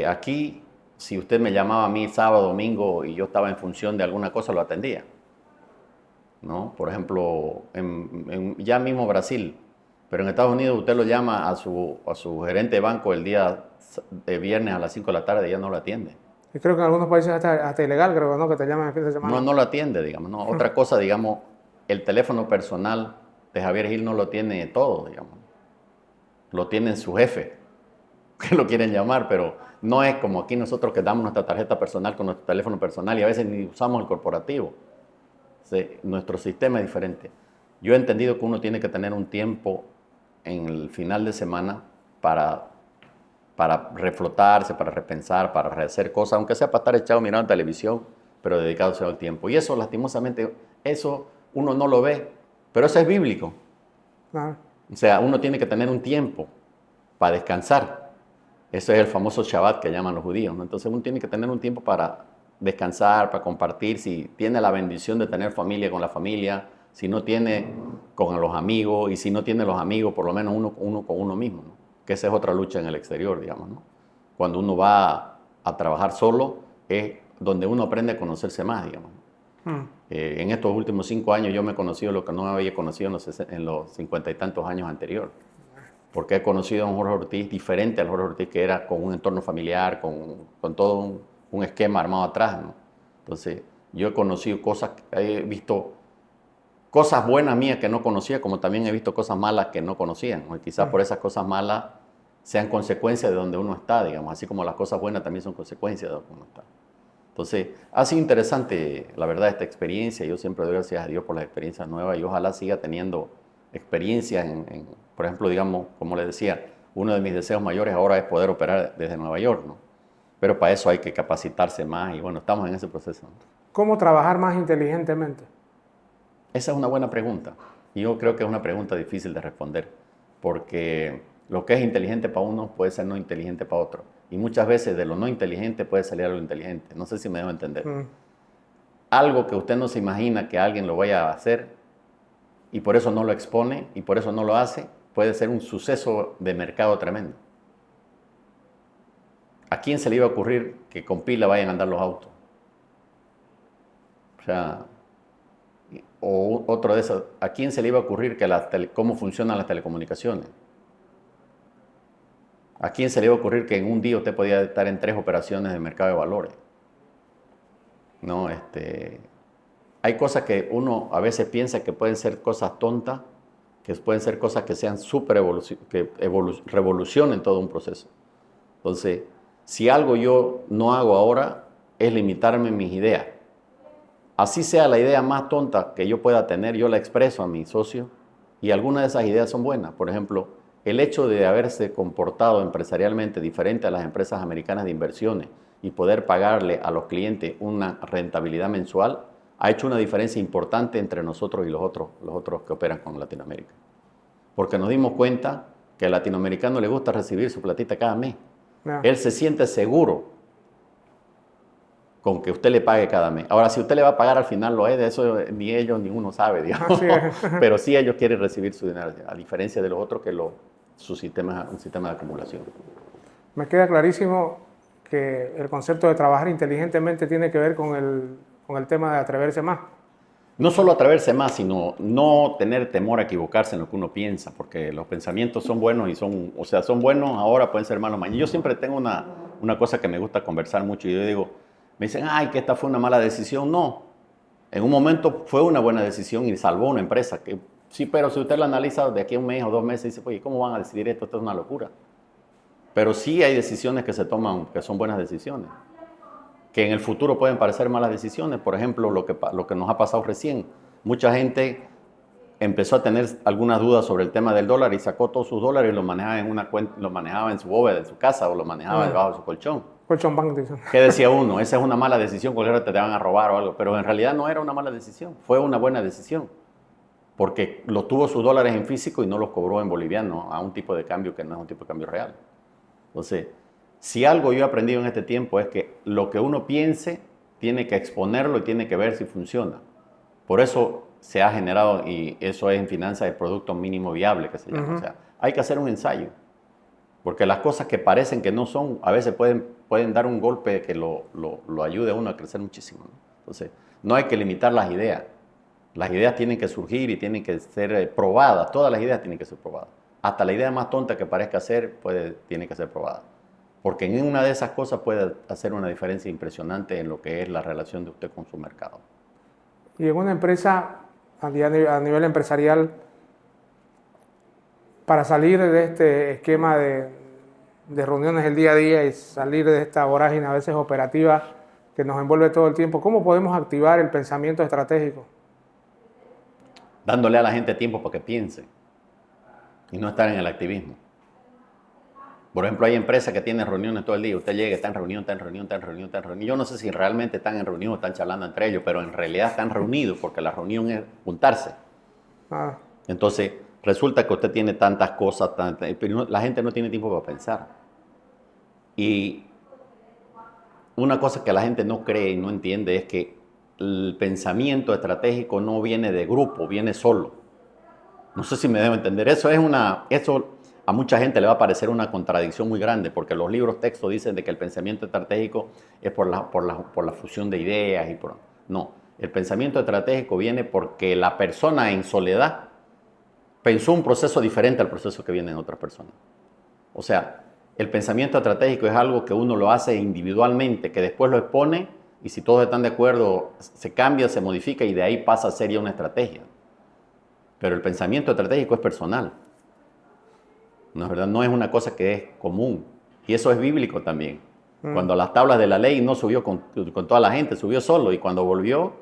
Aquí, si usted me llamaba a mí sábado, domingo y yo estaba en función de alguna cosa, lo atendía, ¿no? Por ejemplo, ya mismo Brasil, pero en Estados Unidos usted lo llama a su gerente de banco el día de viernes a las 5 de la tarde y ya no lo atiende. Y creo que en algunos países hasta ilegal, creo, ¿no? Que te llaman en fin de semana. No lo atiende, digamos, ¿no? Otra cosa, digamos, el teléfono personal de Javier Gil no lo tiene todo, digamos. Lo tiene su jefe, que lo quieren llamar, pero no es como aquí nosotros que damos nuestra tarjeta personal con nuestro teléfono personal y a veces ni usamos el corporativo. Nuestro sistema es diferente. Yo he entendido que uno tiene que tener un tiempo en el final de semana para reflotarse, para repensar, para rehacer cosas, aunque sea para estar echado mirando televisión, pero dedicado al tiempo. Y eso, lastimosamente, eso uno no lo ve, pero eso es bíblico. Ah. O sea, uno tiene que tener un tiempo para descansar. Eso es el famoso Shabbat que llaman los judíos, ¿no? Entonces uno tiene que tener un tiempo para descansar, para compartir, si tiene la bendición de tener familia con la familia, si no tiene con los amigos, y si no tiene los amigos, por lo menos uno con uno mismo, ¿no? Que esa es otra lucha en el exterior, digamos, ¿no? Cuando uno va a trabajar solo, es donde uno aprende a conocerse más, digamos. En estos últimos 5 años yo me he conocido lo que no había conocido en los 50 y tantos años anteriores. Porque he conocido a un Jorge Ortiz diferente al Jorge Ortiz que era con un entorno familiar, con todo un esquema armado atrás, ¿no? Entonces, yo he conocido cosas, he visto cosas buenas mías que no conocía, como también he visto cosas malas que no conocían. O quizás por esas cosas malas sean consecuencias de donde uno está, digamos, así como las cosas buenas también son consecuencias de donde uno está. Entonces, ha sido interesante, la verdad, esta experiencia. Yo siempre doy gracias a Dios por las experiencias nuevas y ojalá siga teniendo experiencias por ejemplo, digamos, como les decía, uno de mis deseos mayores ahora es poder operar desde Nueva York, ¿no? Pero para eso hay que capacitarse más y bueno, estamos en ese proceso. ¿Cómo trabajar más inteligentemente? Esa es una buena pregunta. Y yo creo que es una pregunta difícil de responder, porque lo que es inteligente para uno puede ser no inteligente para otro. Y muchas veces de lo no inteligente puede salir algo inteligente. No sé si me debo entender. Algo que usted no se imagina que alguien lo vaya a hacer y por eso no lo expone y por eso no lo hace, puede ser un suceso de mercado tremendo. ¿A quién se le iba a ocurrir que con pila vayan a andar los autos? O sea, o otro de esos, ¿a quién se le iba a ocurrir que cómo funcionan las telecomunicaciones? ¿A quién se le iba a ocurrir que en un día usted podía estar en 3 operaciones de mercado de valores? No, hay cosas que uno a veces piensa que pueden ser cosas tontas, que pueden ser cosas que sean revolucionen todo un proceso. Entonces, si algo yo no hago ahora es limitarme en mis ideas. Así sea la idea más tonta que yo pueda tener, yo la expreso a mi socio y algunas de esas ideas son buenas. Por ejemplo, el hecho de haberse comportado empresarialmente diferente a las empresas americanas de inversiones y poder pagarle a los clientes una rentabilidad mensual ha hecho una diferencia importante entre nosotros y los otros que operan con Latinoamérica. Porque nos dimos cuenta que al latinoamericano le gusta recibir su platita cada mes. Él se siente seguro con que usted le pague cada mes. Ahora, si usted le va a pagar al final, lo es, de eso ni ellos ni uno sabe, digamos. Pero sí ellos quieren recibir su dinero, a diferencia de los otros que un sistema de acumulación. Me queda clarísimo que el concepto de trabajar inteligentemente tiene que ver con el tema de atreverse más. No solo atreverse más, sino no tener temor a equivocarse en lo que uno piensa, porque los pensamientos son buenos y son buenos ahora, pueden ser malos mañana. Yo siempre tengo una cosa que me gusta conversar mucho y yo digo, me dicen, ay, que esta fue una mala decisión. No, en un momento fue una buena decisión y salvó una empresa. Sí, pero si usted la analiza de aquí a un mes o 2 meses, dice, oye, ¿cómo van a decidir esto? Esto es una locura. Pero sí hay decisiones que se toman que son buenas decisiones, que en el futuro pueden parecer malas decisiones. Por ejemplo, lo que nos ha pasado recién. Mucha gente empezó a tener algunas dudas sobre el tema del dólar y sacó todos sus dólares y los manejaba en una cuenta, los manejaba en su bóveda, en su casa o los manejaba debajo de su colchón. Colchón bank, dicen. ¿Qué decía uno? Esa es una mala decisión, cualquiera te van a robar o algo. Pero en realidad no era una mala decisión, fue una buena decisión. Porque tuvo sus dólares en físico y no los cobró en boliviano a un tipo de cambio que no es un tipo de cambio real. Entonces, si algo yo he aprendido en este tiempo es que lo que uno piense tiene que exponerlo y tiene que ver si funciona. Por eso se ha generado, y eso es en finanzas, el producto mínimo viable que se llama. O sea, hay que hacer un ensayo. Porque las cosas que parecen que no son, a veces pueden dar un golpe que lo ayude a uno a crecer muchísimo, ¿no? Entonces, no hay que limitar las ideas. Las ideas tienen que surgir y tienen que ser probadas. Todas las ideas tienen que ser probadas. Hasta la idea más tonta que parezca ser, tiene que ser probada. Porque en una de esas cosas puede hacer una diferencia impresionante en lo que es la relación de usted con su mercado. Y en una empresa, a nivel empresarial, para salir de este esquema de reuniones del día a día y salir de esta vorágine a veces operativa que nos envuelve todo el tiempo, ¿cómo podemos activar el pensamiento estratégico? Dándole a la gente tiempo para que piense y no estar en el activismo. Por ejemplo, hay empresas que tienen reuniones todo el día. Usted llega, está en reunión, está en reunión, está en reunión, está en reunión. Yo no sé si realmente están en reunión o están charlando entre ellos, pero en realidad están reunidos porque la reunión es juntarse. Entonces, resulta que usted tiene tantas cosas, pero la gente no tiene tiempo para pensar. Y una cosa que la gente no cree y no entiende es que el pensamiento estratégico no viene de grupo, viene solo. No sé si me debo entender. Eso a mucha gente le va a parecer una contradicción muy grande, porque los libros textos dicen de que el pensamiento estratégico es por la fusión de ideas. No, el pensamiento estratégico viene porque la persona en soledad pensó un proceso diferente al proceso que viene en otras personas. O sea, el pensamiento estratégico es algo que uno lo hace individualmente, que después lo expone y si todos están de acuerdo, se cambia, se modifica y de ahí pasa a ser ya una estrategia. pero el pensamiento estratégico es personal. ¿No es verdad? No es una cosa que es común. Y eso es bíblico también. Cuando las tablas de la ley no subió con toda la gente, subió solo. Y cuando volvió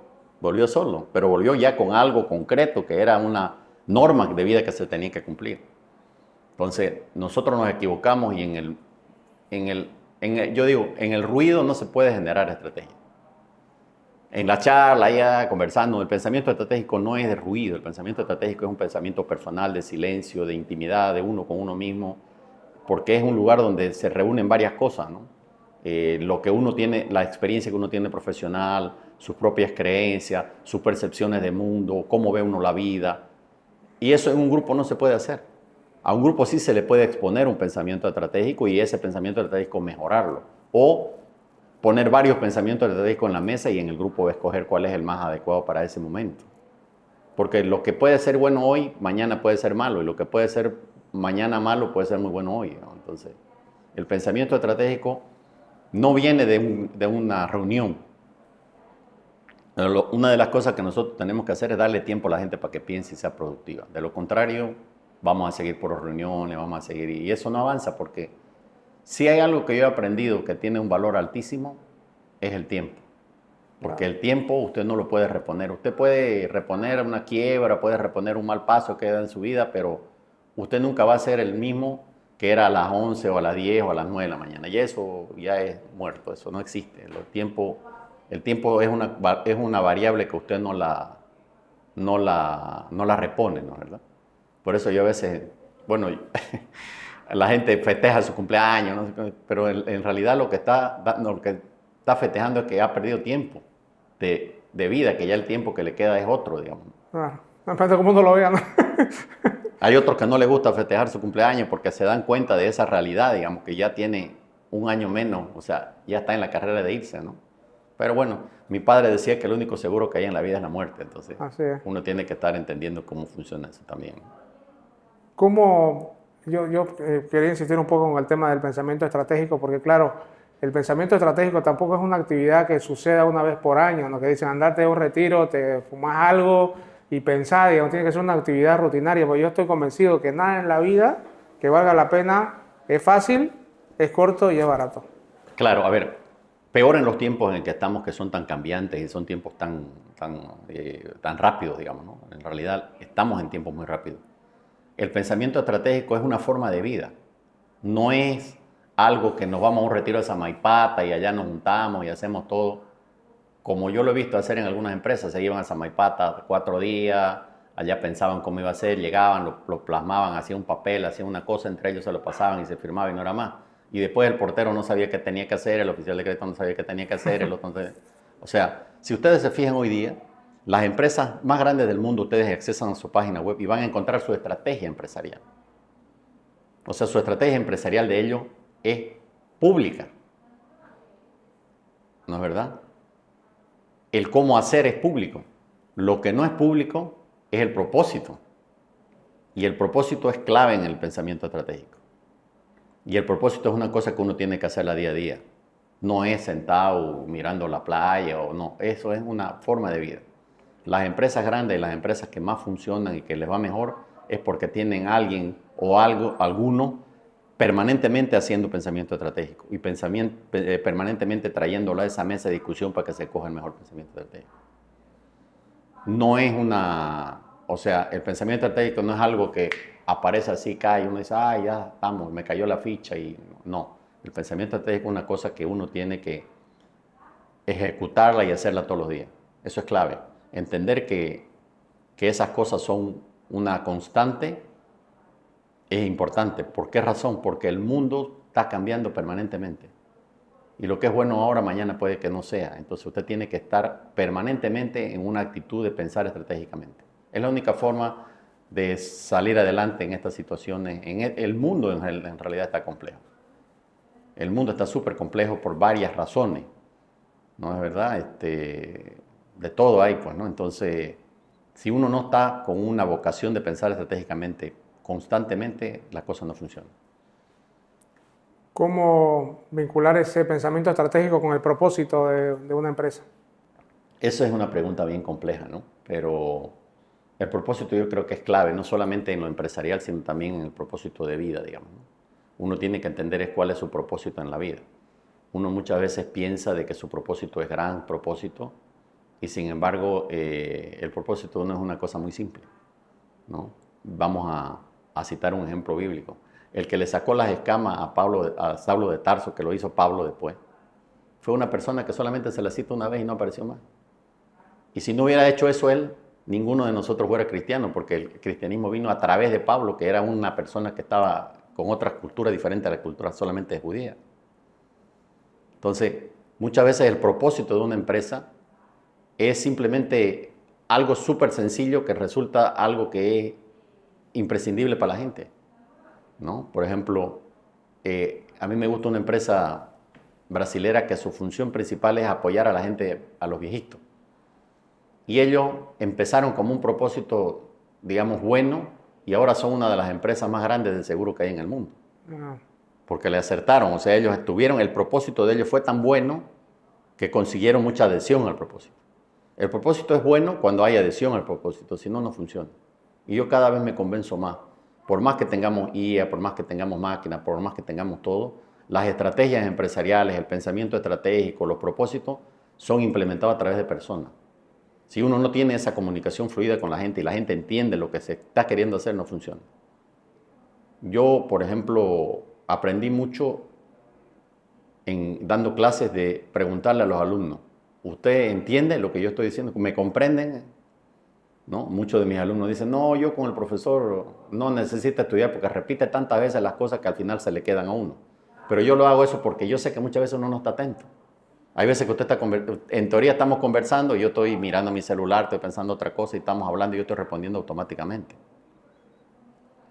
solo. Pero volvió ya con algo concreto, que era una norma de vida que se tenía que cumplir. Entonces, nosotros nos equivocamos y yo digo, en el ruido no se puede generar estrategia. En la charla, ya conversando, el pensamiento estratégico no es de ruido. El pensamiento estratégico es un pensamiento personal, de silencio, de intimidad, de uno con uno mismo, porque es un lugar donde se reúnen varias cosas, ¿no? Lo que uno tiene, la experiencia que uno tiene profesional, sus propias creencias, sus percepciones de mundo, cómo ve uno la vida. Y eso en un grupo no se puede hacer. A un grupo sí se le puede exponer un pensamiento estratégico y ese pensamiento estratégico mejorarlo. O poner varios pensamientos estratégicos en la mesa y en el grupo escoger cuál es el más adecuado para ese momento. Porque lo que puede ser bueno hoy, mañana puede ser malo. Y lo que puede ser mañana malo puede ser muy bueno hoy, ¿no? Entonces, el pensamiento estratégico no viene de una reunión. Pero una de las cosas que nosotros tenemos que hacer es darle tiempo a la gente para que piense y sea productiva. De lo contrario, vamos a seguir por reuniones, vamos a seguir. Y eso no avanza porque si hay algo que yo he aprendido que tiene un valor altísimo, es el tiempo. Porque el tiempo usted no lo puede reponer. Usted puede reponer una quiebra, puede reponer un mal paso que da en su vida, pero usted nunca va a ser el mismo que era a las 11 o a las 10 o a las 9 de la mañana. Y eso ya es muerto, eso no existe. El tiempo es una variable que usted no la repone, ¿no es verdad? Por eso yo a veces, bueno, la gente festeja su cumpleaños, ¿no? Pero en realidad lo que está festejando es que ha perdido tiempo de vida, que ya el tiempo que le queda es otro, digamos. Depende de cómo uno lo vea, ¿no? Hay otros que no les gusta festejar su cumpleaños porque se dan cuenta de esa realidad, digamos, que ya tiene un año menos, o sea, ya está en la carrera de irse, ¿no? Pero bueno, mi padre decía que el único seguro que hay en la vida es la muerte, entonces uno tiene que estar entendiendo cómo funciona eso también. ¿Cómo? Yo quería insistir un poco con el tema del pensamiento estratégico, porque claro, el pensamiento estratégico tampoco es una actividad que suceda una vez por año, ¿no? Que dicen, andate a un retiro, te fumas algo y pensá, digamos, tiene que ser una actividad rutinaria, porque yo estoy convencido que nada en la vida que valga la pena es fácil, es corto y es barato. Claro, a ver, peor en los tiempos en que estamos, que son tan cambiantes y son tiempos tan rápidos, digamos, ¿no? En realidad estamos en tiempos muy rápidos. El pensamiento estratégico es una forma de vida, no es algo que nos vamos a un retiro de Samaipata y allá nos juntamos y hacemos todo, como yo lo he visto hacer en algunas empresas. Se iban a Samaipata 4 días, allá pensaban cómo iba a ser, llegaban, lo plasmaban, hacían un papel, hacían una cosa, entre ellos se lo pasaban y se firmaba y no era más. Y después el portero no sabía qué tenía que hacer, el oficial de crédito no sabía qué tenía que hacer, el otro no sabía. O sea, si ustedes se fijan hoy día, las empresas más grandes del mundo, ustedes accesan a su página web y van a encontrar su estrategia empresarial. O sea, su estrategia empresarial de ellos es pública. ¿No es verdad? El cómo hacer es público. Lo que no es público es el propósito. Y el propósito es clave en el pensamiento estratégico. Y el propósito es una cosa que uno tiene que hacerla día a día. No es sentado mirando la playa o no. Eso es una forma de vida. Las empresas grandes, las empresas que más funcionan y que les va mejor, es porque tienen alguien o alguno permanentemente haciendo pensamiento estratégico y permanentemente trayéndolo a esa mesa de discusión para que se coja el mejor pensamiento estratégico. No es o sea, el pensamiento estratégico no es algo que aparece así, cae, y uno dice, ya estamos, me cayó la ficha y no. El pensamiento estratégico es una cosa que uno tiene que ejecutarla y hacerla todos los días. Eso es clave. Entender que esas cosas son una constante es importante. ¿Por qué razón? Porque el mundo está cambiando permanentemente. Y lo que es bueno ahora, mañana puede que no sea. Entonces usted tiene que estar permanentemente en una actitud de pensar estratégicamente. Es la única forma de salir adelante en estas situaciones. El mundo en realidad está complejo. El mundo está súper complejo por varias razones. ¿No es verdad? De todo hay, pues, ¿no? Entonces, si uno no está con una vocación de pensar estratégicamente constantemente, la cosa no funciona. ¿Cómo vincular ese pensamiento estratégico con el propósito de una empresa? Esa es una pregunta bien compleja, ¿no? Pero El propósito yo creo que es clave, no solamente en lo empresarial, sino también en el propósito de vida, digamos, ¿no? Uno tiene que entender cuál es su propósito en la vida. Uno muchas veces piensa de que su propósito es gran propósito y sin embargo el propósito no es una cosa muy simple, ¿no? Vamos a citar un ejemplo bíblico. El que le sacó las escamas a Saulo de Tarso, que lo hizo Pablo después, fue una persona que solamente se la cita una vez y no apareció más. Y si no hubiera hecho eso él, ninguno de nosotros fuera cristiano, porque el cristianismo vino a través de Pablo, que era una persona que estaba con otra cultura diferente a la cultura solamente judía. Entonces, muchas veces el propósito de una empresa es simplemente algo súper sencillo que resulta algo que es imprescindible para la gente, ¿no? Por ejemplo, a mí me gusta una empresa brasilera que su función principal es apoyar a la gente, a los viejitos. Y ellos empezaron como un propósito, digamos, bueno, y ahora son una de las empresas más grandes de seguro que hay en el mundo. Porque le acertaron, o sea, ellos estuvieron, el propósito de ellos fue tan bueno que consiguieron mucha adhesión al propósito. El propósito es bueno cuando hay adhesión al propósito, si no, no funciona. Y yo cada vez me convenzo más, por más que tengamos IA, por más que tengamos máquinas, por más que tengamos todo, las estrategias empresariales, el pensamiento estratégico, los propósitos son implementados a través de personas. Si uno no tiene esa comunicación fluida con la gente y la gente entiende lo que se está queriendo hacer, no funciona. Yo, por ejemplo, aprendí mucho dando clases de preguntarle a los alumnos, ¿usted entiende lo que yo estoy diciendo? ¿Me comprenden? ¿No? Muchos de mis alumnos dicen, no, yo con el profesor no necesito estudiar porque repite tantas veces las cosas que al final se le quedan a uno. Pero yo lo hago eso porque yo sé que muchas veces uno no está atento. Hay veces que usted está, en teoría estamos conversando y yo estoy mirando mi celular, estoy pensando otra cosa y estamos hablando y yo estoy respondiendo automáticamente.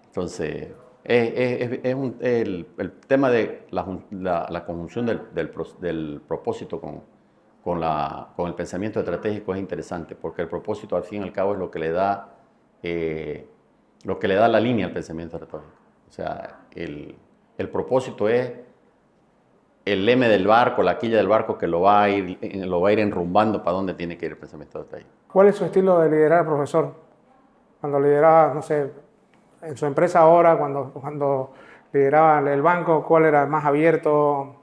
Entonces, el tema de la conjunción del propósito con el pensamiento estratégico es interesante, porque el propósito al fin y al cabo es lo que le da la línea al pensamiento estratégico. O sea, el propósito es el leme del barco, la quilla del barco que lo va a ir enrumbando para dónde tiene que ir el pensamiento estratégico. ¿Cuál es su estilo de liderar, profesor? Cuando lideraba, no sé, en su empresa ahora, cuando lideraba el banco, ¿cuál era más abierto,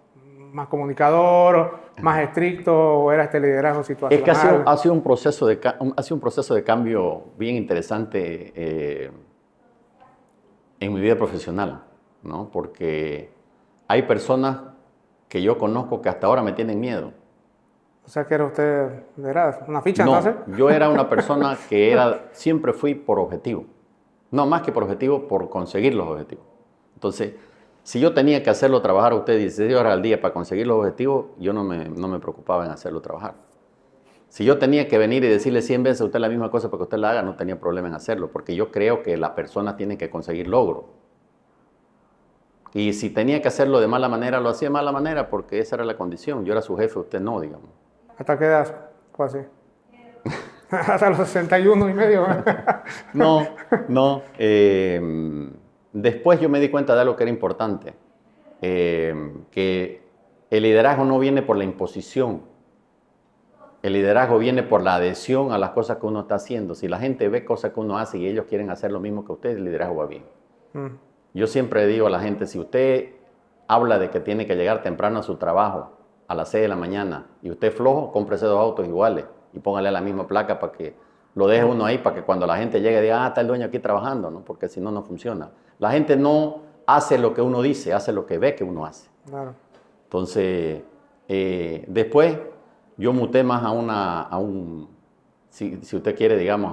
más comunicador, más estricto, o era este liderazgo situacional? Es que ha sido un proceso de cambio bien interesante en mi vida profesional, ¿no? Porque hay personas que yo conozco que hasta ahora me tienen miedo. O sea, que era usted, ¿era una ficha no, entonces? Yo era una persona que siempre fui por objetivo. No más que por objetivo, por conseguir los objetivos. Entonces, si yo tenía que hacerlo trabajar a usted 16 horas al día para conseguir los objetivos, yo no me preocupaba en hacerlo trabajar. Si yo tenía que venir y decirle 100 veces a usted la misma cosa para que usted la haga, no tenía problema en hacerlo, porque yo creo que las personas tienen que conseguir logros. Y si tenía que hacerlo de mala manera, lo hacía de mala manera, porque esa era la condición. Yo era su jefe, usted no, digamos. ¿Hasta qué edad fue así? Hasta los 61 y medio. No. Después yo me di cuenta de algo que era importante, que el liderazgo no viene por la imposición. El liderazgo viene por la adhesión a las cosas que uno está haciendo. Si la gente ve cosas que uno hace y ellos quieren hacer lo mismo que usted, el liderazgo va bien. Yo siempre digo a la gente, si usted habla de que tiene que llegar temprano a su trabajo a las 6 de la mañana y usted es flojo, cómprese 2 autos iguales y póngale la misma placa para que lo deje uno ahí, para que cuando la gente llegue diga, está el dueño aquí trabajando, ¿no? Porque si no, no funciona. La gente no hace lo que uno dice, hace lo que ve que uno hace. Claro. Entonces, después yo muté más si usted quiere, digamos,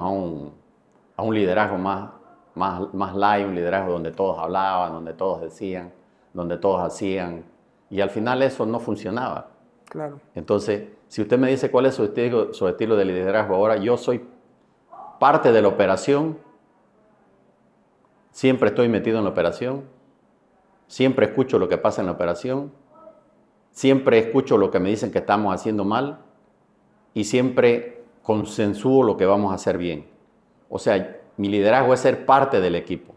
a un liderazgo más light, un liderazgo donde todos hablaban, donde todos decían, donde todos hacían, y al final eso no funcionaba. Claro. Entonces, si usted me dice cuál es su estilo de liderazgo ahora, yo soy parte de la operación, siempre estoy metido en la operación, siempre escucho lo que pasa en la operación, siempre escucho lo que me dicen que estamos haciendo mal y siempre consensúo lo que vamos a hacer bien. O sea, mi liderazgo es ser parte del equipo.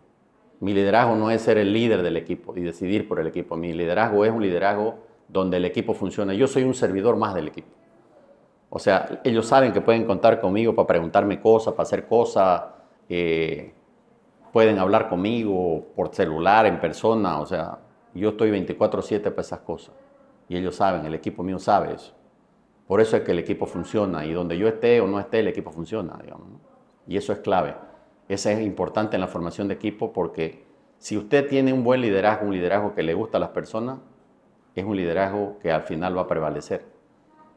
Mi liderazgo no es ser el líder del equipo y decidir por el equipo. Mi liderazgo es un liderazgo donde el equipo funciona. Yo soy un servidor más del equipo. O sea, ellos saben que pueden contar conmigo para preguntarme cosas, para hacer cosas. pueden hablar conmigo por celular, en persona, o sea, yo estoy 24/7 para esas cosas. Y ellos saben, el equipo mío sabe eso. Por eso es que el equipo funciona y donde yo esté o no esté, el equipo funciona, digamos, ¿no? Y eso es clave. Eso es importante en la formación de equipo porque si usted tiene un buen liderazgo, un liderazgo que le gusta a las personas, es un liderazgo que al final va a prevalecer.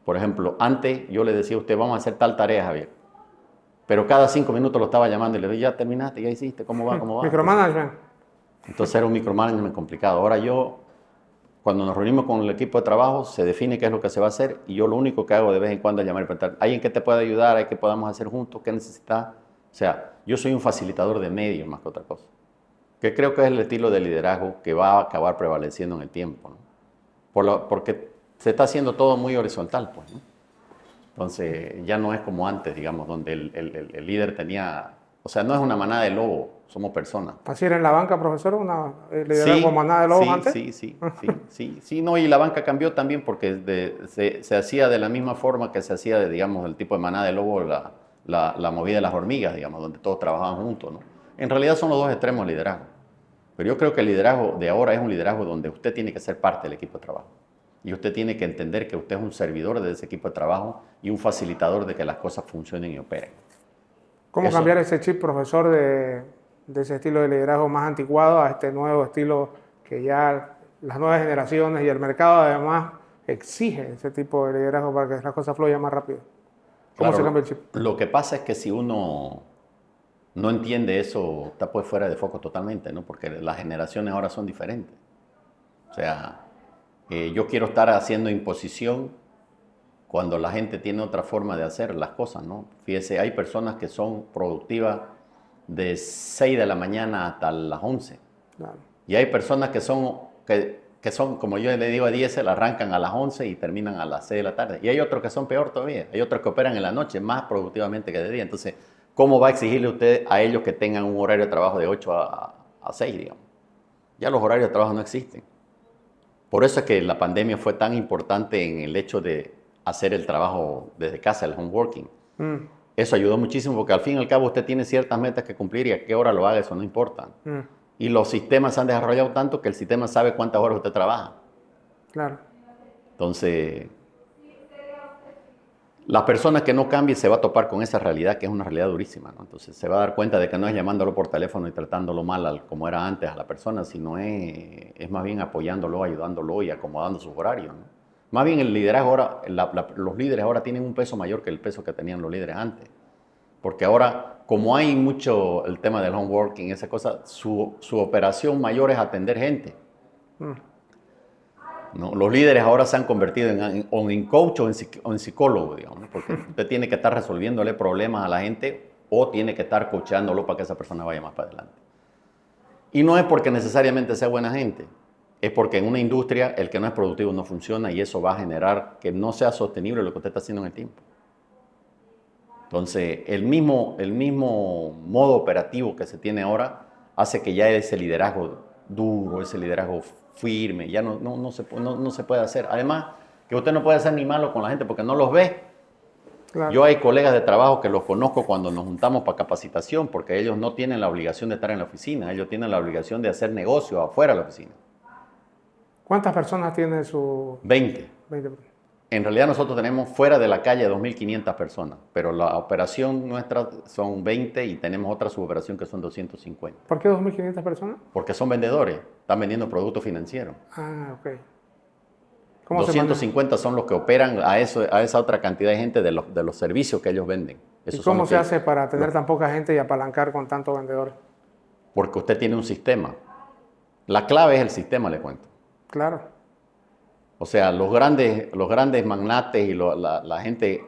Por ejemplo, antes yo le decía a usted, vamos a hacer tal tarea, Javier. Pero cada 5 minutos lo estaba llamando y le decía, ya terminaste, ya hiciste, ¿cómo va? ¿Cómo va? Micromanagement. Entonces era un micromanagement complicado. Ahora yo, cuando nos reunimos con el equipo de trabajo, se define qué es lo que se va a hacer y yo lo único que hago de vez en cuando es llamar y preguntar, ¿hay en qué te puede ayudar? ¿Hay qué podamos hacer juntos? ¿Qué necesitas? O sea, yo soy un facilitador de medios más que otra cosa. Que creo que es el estilo de liderazgo que va a acabar prevaleciendo en el tiempo, ¿no? Porque se está haciendo todo muy horizontal, pues, ¿no? Entonces ya no es como antes, digamos, donde el líder tenía, o sea, no es una manada de lobos, somos personas. ¿Así era en la banca, profesor? ¿Liderazgo manada de lobos antes? Sí, no, y la banca cambió también porque se hacía de la misma forma que se hacía, digamos, el tipo de manada de lobos, la movida de las hormigas, digamos, donde todos trabajaban juntos, ¿no? En realidad son los dos extremos del liderazgo. Pero yo creo que el liderazgo de ahora es un liderazgo donde usted tiene que ser parte del equipo de trabajo. Y usted tiene que entender que usted es un servidor de ese equipo de trabajo y un facilitador de que las cosas funcionen y operen. ¿Cómo cambiar ese chip, profesor, de ese estilo de liderazgo más anticuado a este nuevo estilo que ya las nuevas generaciones y el mercado además exige ese tipo de liderazgo para que las cosas fluyan más rápido? ¿Cómo se cambia el chip? Lo que pasa es que si uno no entiende eso, está pues fuera de foco totalmente, ¿no? Porque las generaciones ahora son diferentes. O sea, yo quiero estar haciendo imposición cuando la gente tiene otra forma de hacer las cosas, ¿no? Fíjese, hay personas que son productivas de 6 de la mañana hasta las 11. Claro. Y hay personas que son, como yo le digo, a 10, se la arrancan a las 11 y terminan a las 6 de la tarde. Y hay otros que son peor todavía. Hay otros que operan en la noche más productivamente que de día. Entonces, ¿cómo va a exigirle usted a ellos que tengan un horario de trabajo de 8 a 6, digamos? Ya los horarios de trabajo no existen. Por eso es que la pandemia fue tan importante en el hecho de hacer el trabajo desde casa, el home working. Eso ayudó muchísimo porque al fin y al cabo usted tiene ciertas metas que cumplir y a qué hora lo haga, eso no importa. Y los sistemas se han desarrollado tanto que el sistema sabe cuántas horas usted trabaja. Claro. Entonces, las personas que no cambien se va a topar con esa realidad que es una realidad durísima, ¿no? Entonces se va a dar cuenta de que no es llamándolo por teléfono y tratándolo mal como era antes a la persona, sino es más bien apoyándolo, ayudándolo y acomodando sus horarios, ¿no? Más bien el liderazgo ahora, los líderes ahora tienen un peso mayor que el peso que tenían los líderes antes. Porque ahora, como hay mucho el tema del home working, esa cosa, su operación mayor es atender gente. ¿No? Los líderes ahora se han convertido en coach o en psicólogo, digamos, ¿no? Porque usted tiene que estar resolviéndole problemas a la gente o tiene que estar coachándolo para que esa persona vaya más para adelante. Y no es porque necesariamente sea buena gente, es porque en una industria el que no es productivo no funciona y eso va a generar que no sea sostenible lo que usted está haciendo en el tiempo. Entonces, el mismo modo operativo que se tiene ahora hace que ya ese liderazgo duro, ese liderazgo firme, ya no se puede hacer. Además, que usted no puede hacer ni malo con la gente porque no los ve. Claro. Yo hay colegas de trabajo que los conozco cuando nos juntamos para capacitación porque ellos no tienen la obligación de estar en la oficina, ellos tienen la obligación de hacer negocio afuera de la oficina. ¿Cuántas personas tiene su...? 20. En realidad nosotros tenemos fuera de la calle 2.500 personas, pero la operación nuestra son 20 y tenemos otra suboperación que son 250. ¿Por qué 2.500 personas? Porque son vendedores, están vendiendo productos financieros. Ah, ok. 250 son los que operan a esa otra cantidad de gente de los servicios que ellos venden. ¿Y cómo se hace para tener tan poca gente y apalancar con tantos vendedores? Porque usted tiene un sistema. La clave es el sistema, le cuento. Claro. O sea, los grandes magnates y la gente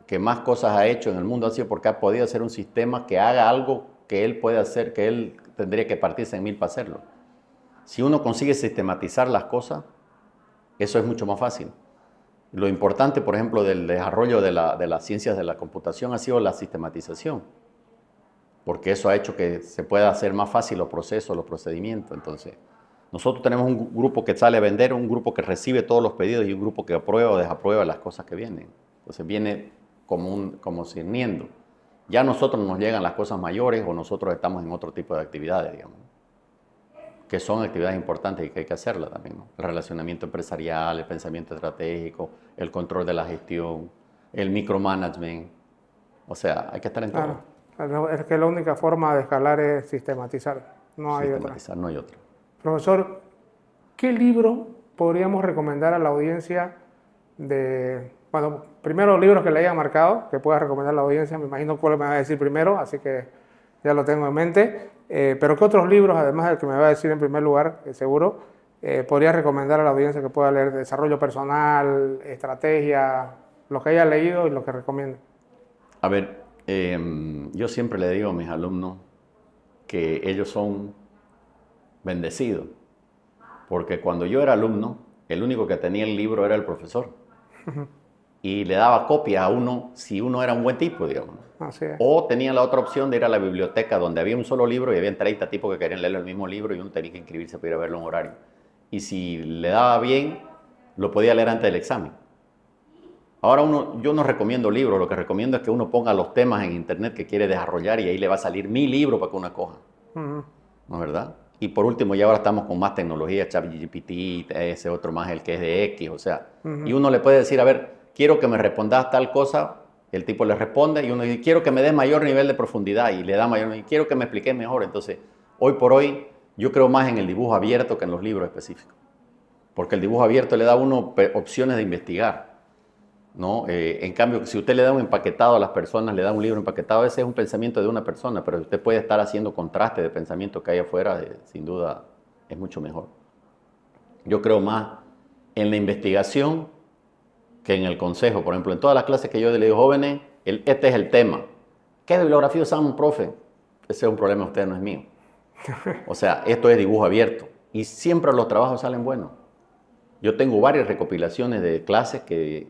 que más cosas ha hecho en el mundo ha sido porque ha podido hacer un sistema que haga algo que él puede hacer, que él tendría que partirse en 1000 para hacerlo. Si uno consigue sistematizar las cosas, eso es mucho más fácil. Lo importante, por ejemplo, del desarrollo de las ciencias de la computación ha sido la sistematización, porque eso ha hecho que se pueda hacer más fácil los procesos, los procedimientos. Entonces, nosotros tenemos un grupo que sale a vender, un grupo que recibe todos los pedidos y un grupo que aprueba o desaprueba las cosas que vienen. Entonces viene como cirniendo. Ya a nosotros nos llegan las cosas mayores o nosotros estamos en otro tipo de actividades, digamos, que son actividades importantes y que hay que hacerlas también, ¿no? El relacionamiento empresarial, el pensamiento estratégico, el control de la gestión, el micromanagement. O sea, hay que estar en todo. Claro, es que la única forma de escalar es sistematizar, no hay otra. Sistematizar, no hay otra. Profesor, ¿qué libro podríamos recomendar a la audiencia bueno, primero libros que le hayan marcado, que pueda recomendar a la audiencia? Me imagino cuál me va a decir primero, así que ya lo tengo en mente. Pero ¿qué otros libros, además del que me va a decir en primer lugar, seguro, podría recomendar a la audiencia que pueda leer? Desarrollo personal, estrategia, lo que haya leído y lo que recomiende. A ver, yo siempre le digo a mis alumnos que ellos son bendecidos, porque cuando yo era alumno, el único que tenía el libro era el profesor. Y le daba copia a uno si uno era un buen tipo, digamos. Así es. O tenía la otra opción de ir a la biblioteca donde había un solo libro y había 30 tipos que querían leer el mismo libro y uno tenía que inscribirse para ir a verlo en horario. Y si le daba bien, lo podía leer antes del examen. Ahora yo no recomiendo libros, lo que recomiendo es que uno ponga los temas en internet que quiere desarrollar y ahí le va a salir 1000 libros para que uno coja. ¿No es verdad? Y por último, ya ahora estamos con más tecnología, ChatGPT, ese otro más, el que es de X, o sea. Y uno le puede decir, a ver, quiero que me respondas tal cosa, el tipo le responde y uno dice, quiero que me des mayor nivel de profundidad y le da mayor, y quiero que me expliques mejor. Entonces, hoy por hoy, yo creo más en el dibujo abierto que en los libros específicos. Porque el dibujo abierto le da a uno opciones de investigar, ¿no? En cambio, si usted le da un empaquetado a las personas, le da un libro empaquetado, ese es un pensamiento de una persona, pero usted puede estar haciendo contraste de pensamiento que hay afuera, sin duda es mucho mejor. Yo creo más en la investigación que en el consejo. Por ejemplo, en todas las clases que yo le digo, jóvenes, este es el tema. ¿Qué bibliografía usan, profe? Ese es un problema de usted, no es mío. O sea, esto es dibujo abierto y siempre los trabajos salen buenos. Yo tengo varias recopilaciones de clases que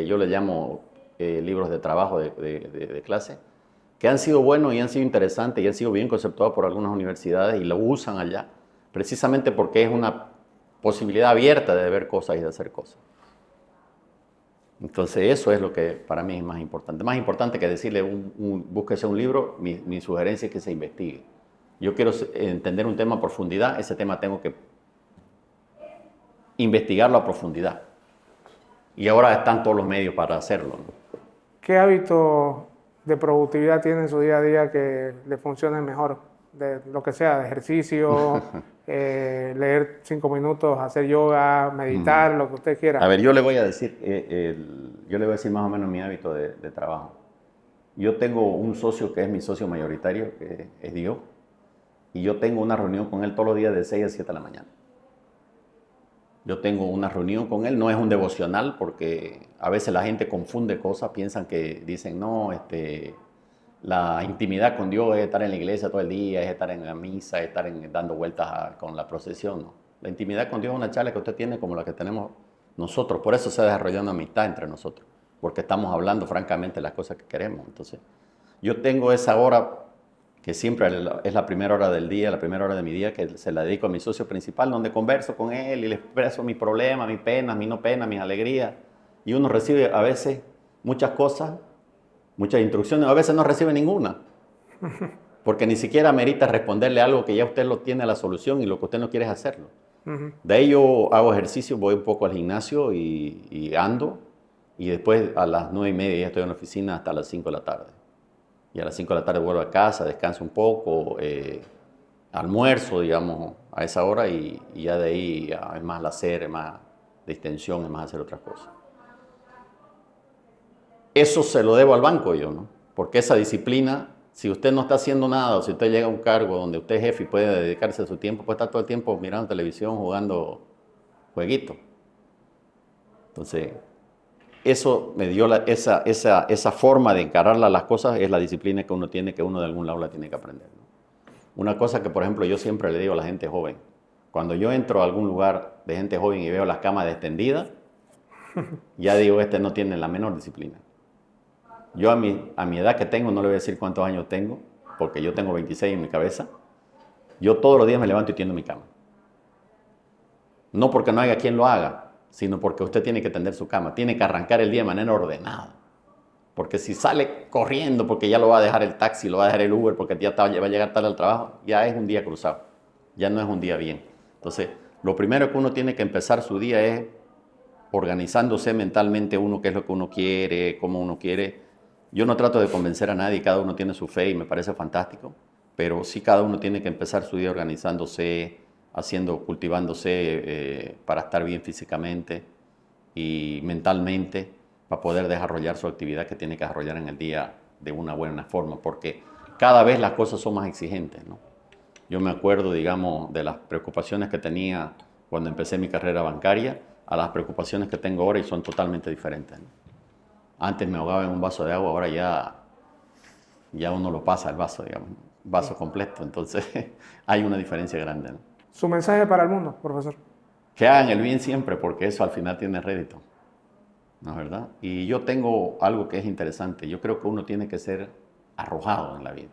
yo le llamo libros de trabajo de clase, que han sido buenos y han sido interesantes y han sido bien conceptuados por algunas universidades y lo usan allá, precisamente porque es una posibilidad abierta de ver cosas y de hacer cosas. Entonces eso es lo que para mí es más importante. Más importante que decirle, búsquese un libro, mi sugerencia es que se investigue. Yo quiero entender un tema a profundidad, ese tema tengo que investigarlo a profundidad. Y ahora están todos los medios para hacerlo, ¿no? ¿Qué hábitos de productividad tiene en su día a día que le funcionen mejor? De lo que sea, de ejercicio, leer 5 minutos, hacer yoga, meditar, lo que usted quiera. A ver, yo le voy a decir, más o menos mi hábito de trabajo. Yo tengo un socio que es mi socio mayoritario, que es Dios, y yo tengo una reunión con él todos los días de 6 a 7 de la mañana. Yo tengo una reunión con él, no es un devocional porque a veces la gente confunde cosas, piensan que dicen, no, la intimidad con Dios es estar en la iglesia todo el día, es estar en la misa, es estar dando vueltas con la procesión, ¿no? La intimidad con Dios es una charla que usted tiene como la que tenemos nosotros, por eso se ha desarrollado una amistad entre nosotros, porque estamos hablando francamente de las cosas que queremos. Entonces, yo tengo esa hora que siempre es la primera hora del día, la primera hora de mi día, que se la dedico a mi socio principal, donde converso con él y le expreso mis problemas, mis penas, mis no penas, mis alegrías. Y uno recibe a veces muchas cosas, muchas instrucciones, a veces no recibe ninguna. Porque ni siquiera merita responderle algo que ya usted lo tiene la solución y lo que usted no quiere es hacerlo. De ahí yo hago ejercicio, voy un poco al gimnasio y ando. Y después a las 9:30 ya estoy en la oficina hasta las 5 de la tarde. Y a las 5 de la tarde vuelvo a casa, descanso un poco, almuerzo, digamos, a esa hora y ya de ahí es más hacer, es más distensión, es más hacer otras cosas. Eso se lo debo al banco yo, ¿no? Porque esa disciplina, si usted no está haciendo nada o si usted llega a un cargo donde usted es jefe y puede dedicarse a su tiempo, puede estar todo el tiempo mirando televisión, jugando jueguitos. Entonces, eso me dio esa forma de encarar las cosas, es la disciplina que uno tiene, que uno de algún lado la tiene que aprender, ¿no? Una cosa que, por ejemplo, yo siempre le digo a la gente joven, cuando yo entro a algún lugar de gente joven y veo las camas extendidas, ya digo, no tiene la menor disciplina. Yo a mi edad que tengo, no le voy a decir cuántos años tengo, porque yo tengo 26 en mi cabeza, yo todos los días me levanto y tiendo mi cama. No porque no haya quien lo haga, sino porque usted tiene que tender su cama, tiene que arrancar el día de manera ordenada. Porque si sale corriendo porque ya lo va a dejar el taxi, lo va a dejar el Uber, porque ya va a llegar tarde al trabajo, ya es un día cruzado, ya no es un día bien. Entonces, lo primero que uno tiene que empezar su día es organizándose mentalmente uno, qué es lo que uno quiere, cómo uno quiere. Yo no trato de convencer a nadie, cada uno tiene su fe y me parece fantástico, pero sí cada uno tiene que empezar su día organizándose, cultivándose para estar bien físicamente y mentalmente, para poder desarrollar su actividad que tiene que desarrollar en el día de una buena forma, porque cada vez las cosas son más exigentes, ¿no? Yo me acuerdo, digamos, de las preocupaciones que tenía cuando empecé mi carrera bancaria a las preocupaciones que tengo ahora y son totalmente diferentes, ¿no? Antes me ahogaba en un vaso de agua, ahora ya uno lo pasa el vaso, digamos, vaso completo, entonces hay una diferencia grande, ¿no? Su mensaje para el mundo, profesor. Que hagan el bien siempre, porque eso al final tiene rédito, ¿no es verdad? Y yo tengo algo que es interesante. Yo creo que uno tiene que ser arrojado en la vida.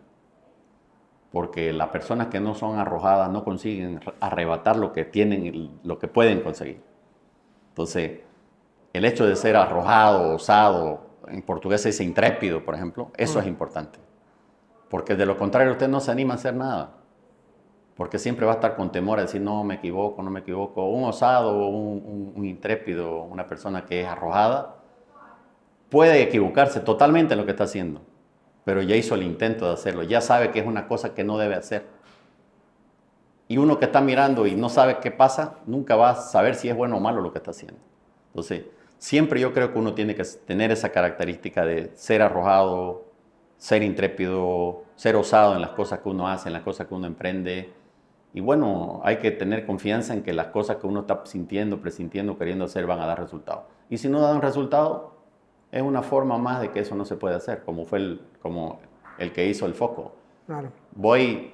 Porque las personas que no son arrojadas no consiguen arrebatar lo que tienen y lo que pueden conseguir. Entonces, el hecho de ser arrojado, osado, en portugués se dice intrépido, por ejemplo, eso es importante. Porque de lo contrario usted no se anima a hacer nada. Porque siempre va a estar con temor a decir, no, me equivoco, no me equivoco. Un osado, un intrépido, una persona que es arrojada, puede equivocarse totalmente en lo que está haciendo, pero ya hizo el intento de hacerlo, ya sabe que es una cosa que no debe hacer. Y uno que está mirando y no sabe qué pasa, nunca va a saber si es bueno o malo lo que está haciendo. Entonces, siempre yo creo que uno tiene que tener esa característica de ser arrojado, ser intrépido, ser osado en las cosas que uno hace, en las cosas que uno emprende. Y bueno, hay que tener confianza en que las cosas que uno está sintiendo, presintiendo, queriendo hacer van a dar resultados. Y si no dan resultado, es una forma más de que eso no se puede hacer, como fue como el que hizo el foco. Claro. Voy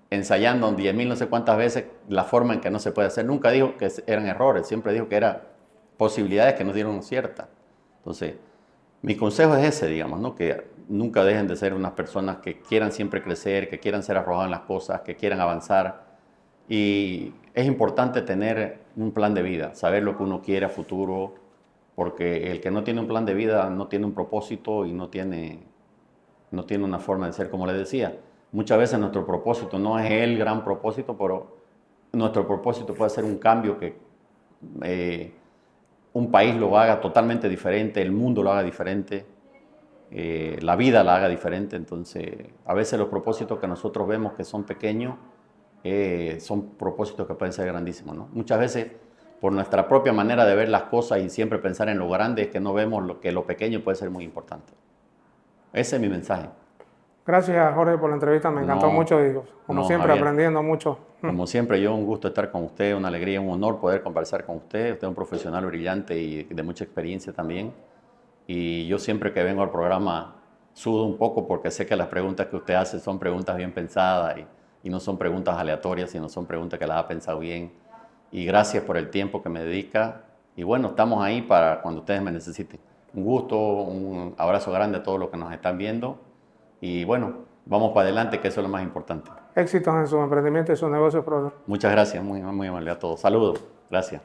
ensayando 10.000 no sé cuántas veces la forma en que no se puede hacer. Nunca dijo que eran errores, siempre dijo que eran posibilidades que nos dieron cierta. Entonces, mi consejo es ese, digamos, ¿no? Que nunca dejen de ser unas personas que quieran siempre crecer, que quieran ser arrojadas en las cosas, que quieran avanzar. Y es importante tener un plan de vida, saber lo que uno quiere a futuro, porque el que no tiene un plan de vida no tiene un propósito y no tiene una forma de ser, como les decía. Muchas veces nuestro propósito no es el gran propósito, pero nuestro propósito puede ser un cambio que un país lo haga totalmente diferente, el mundo lo haga diferente, la vida la haga diferente. Entonces, a veces los propósitos que nosotros vemos que son pequeños son propósitos que pueden ser grandísimos, ¿no? Muchas veces, por nuestra propia manera de ver las cosas y siempre pensar en lo grande, es que no vemos que lo pequeño puede ser muy importante. Ese es mi mensaje. Gracias, Jorge, por la entrevista. Me encantó mucho y, como siempre, Javier, aprendiendo mucho. Como siempre, un gusto estar con usted, una alegría, un honor poder conversar con usted. Usted es un profesional brillante y de mucha experiencia también. Y yo siempre que vengo al programa sudo un poco porque sé que las preguntas que usted hace son preguntas bien pensadas y no son preguntas aleatorias, sino son preguntas que las ha pensado bien. Y gracias por el tiempo que me dedica. Y bueno, estamos ahí para cuando ustedes me necesiten. Un gusto, un abrazo grande a todos los que nos están viendo. Y bueno, vamos para adelante, que eso es lo más importante. Éxitos en su emprendimiento y sus negocios, profesor. Muchas gracias, muy, muy amable a todos. Saludos, gracias.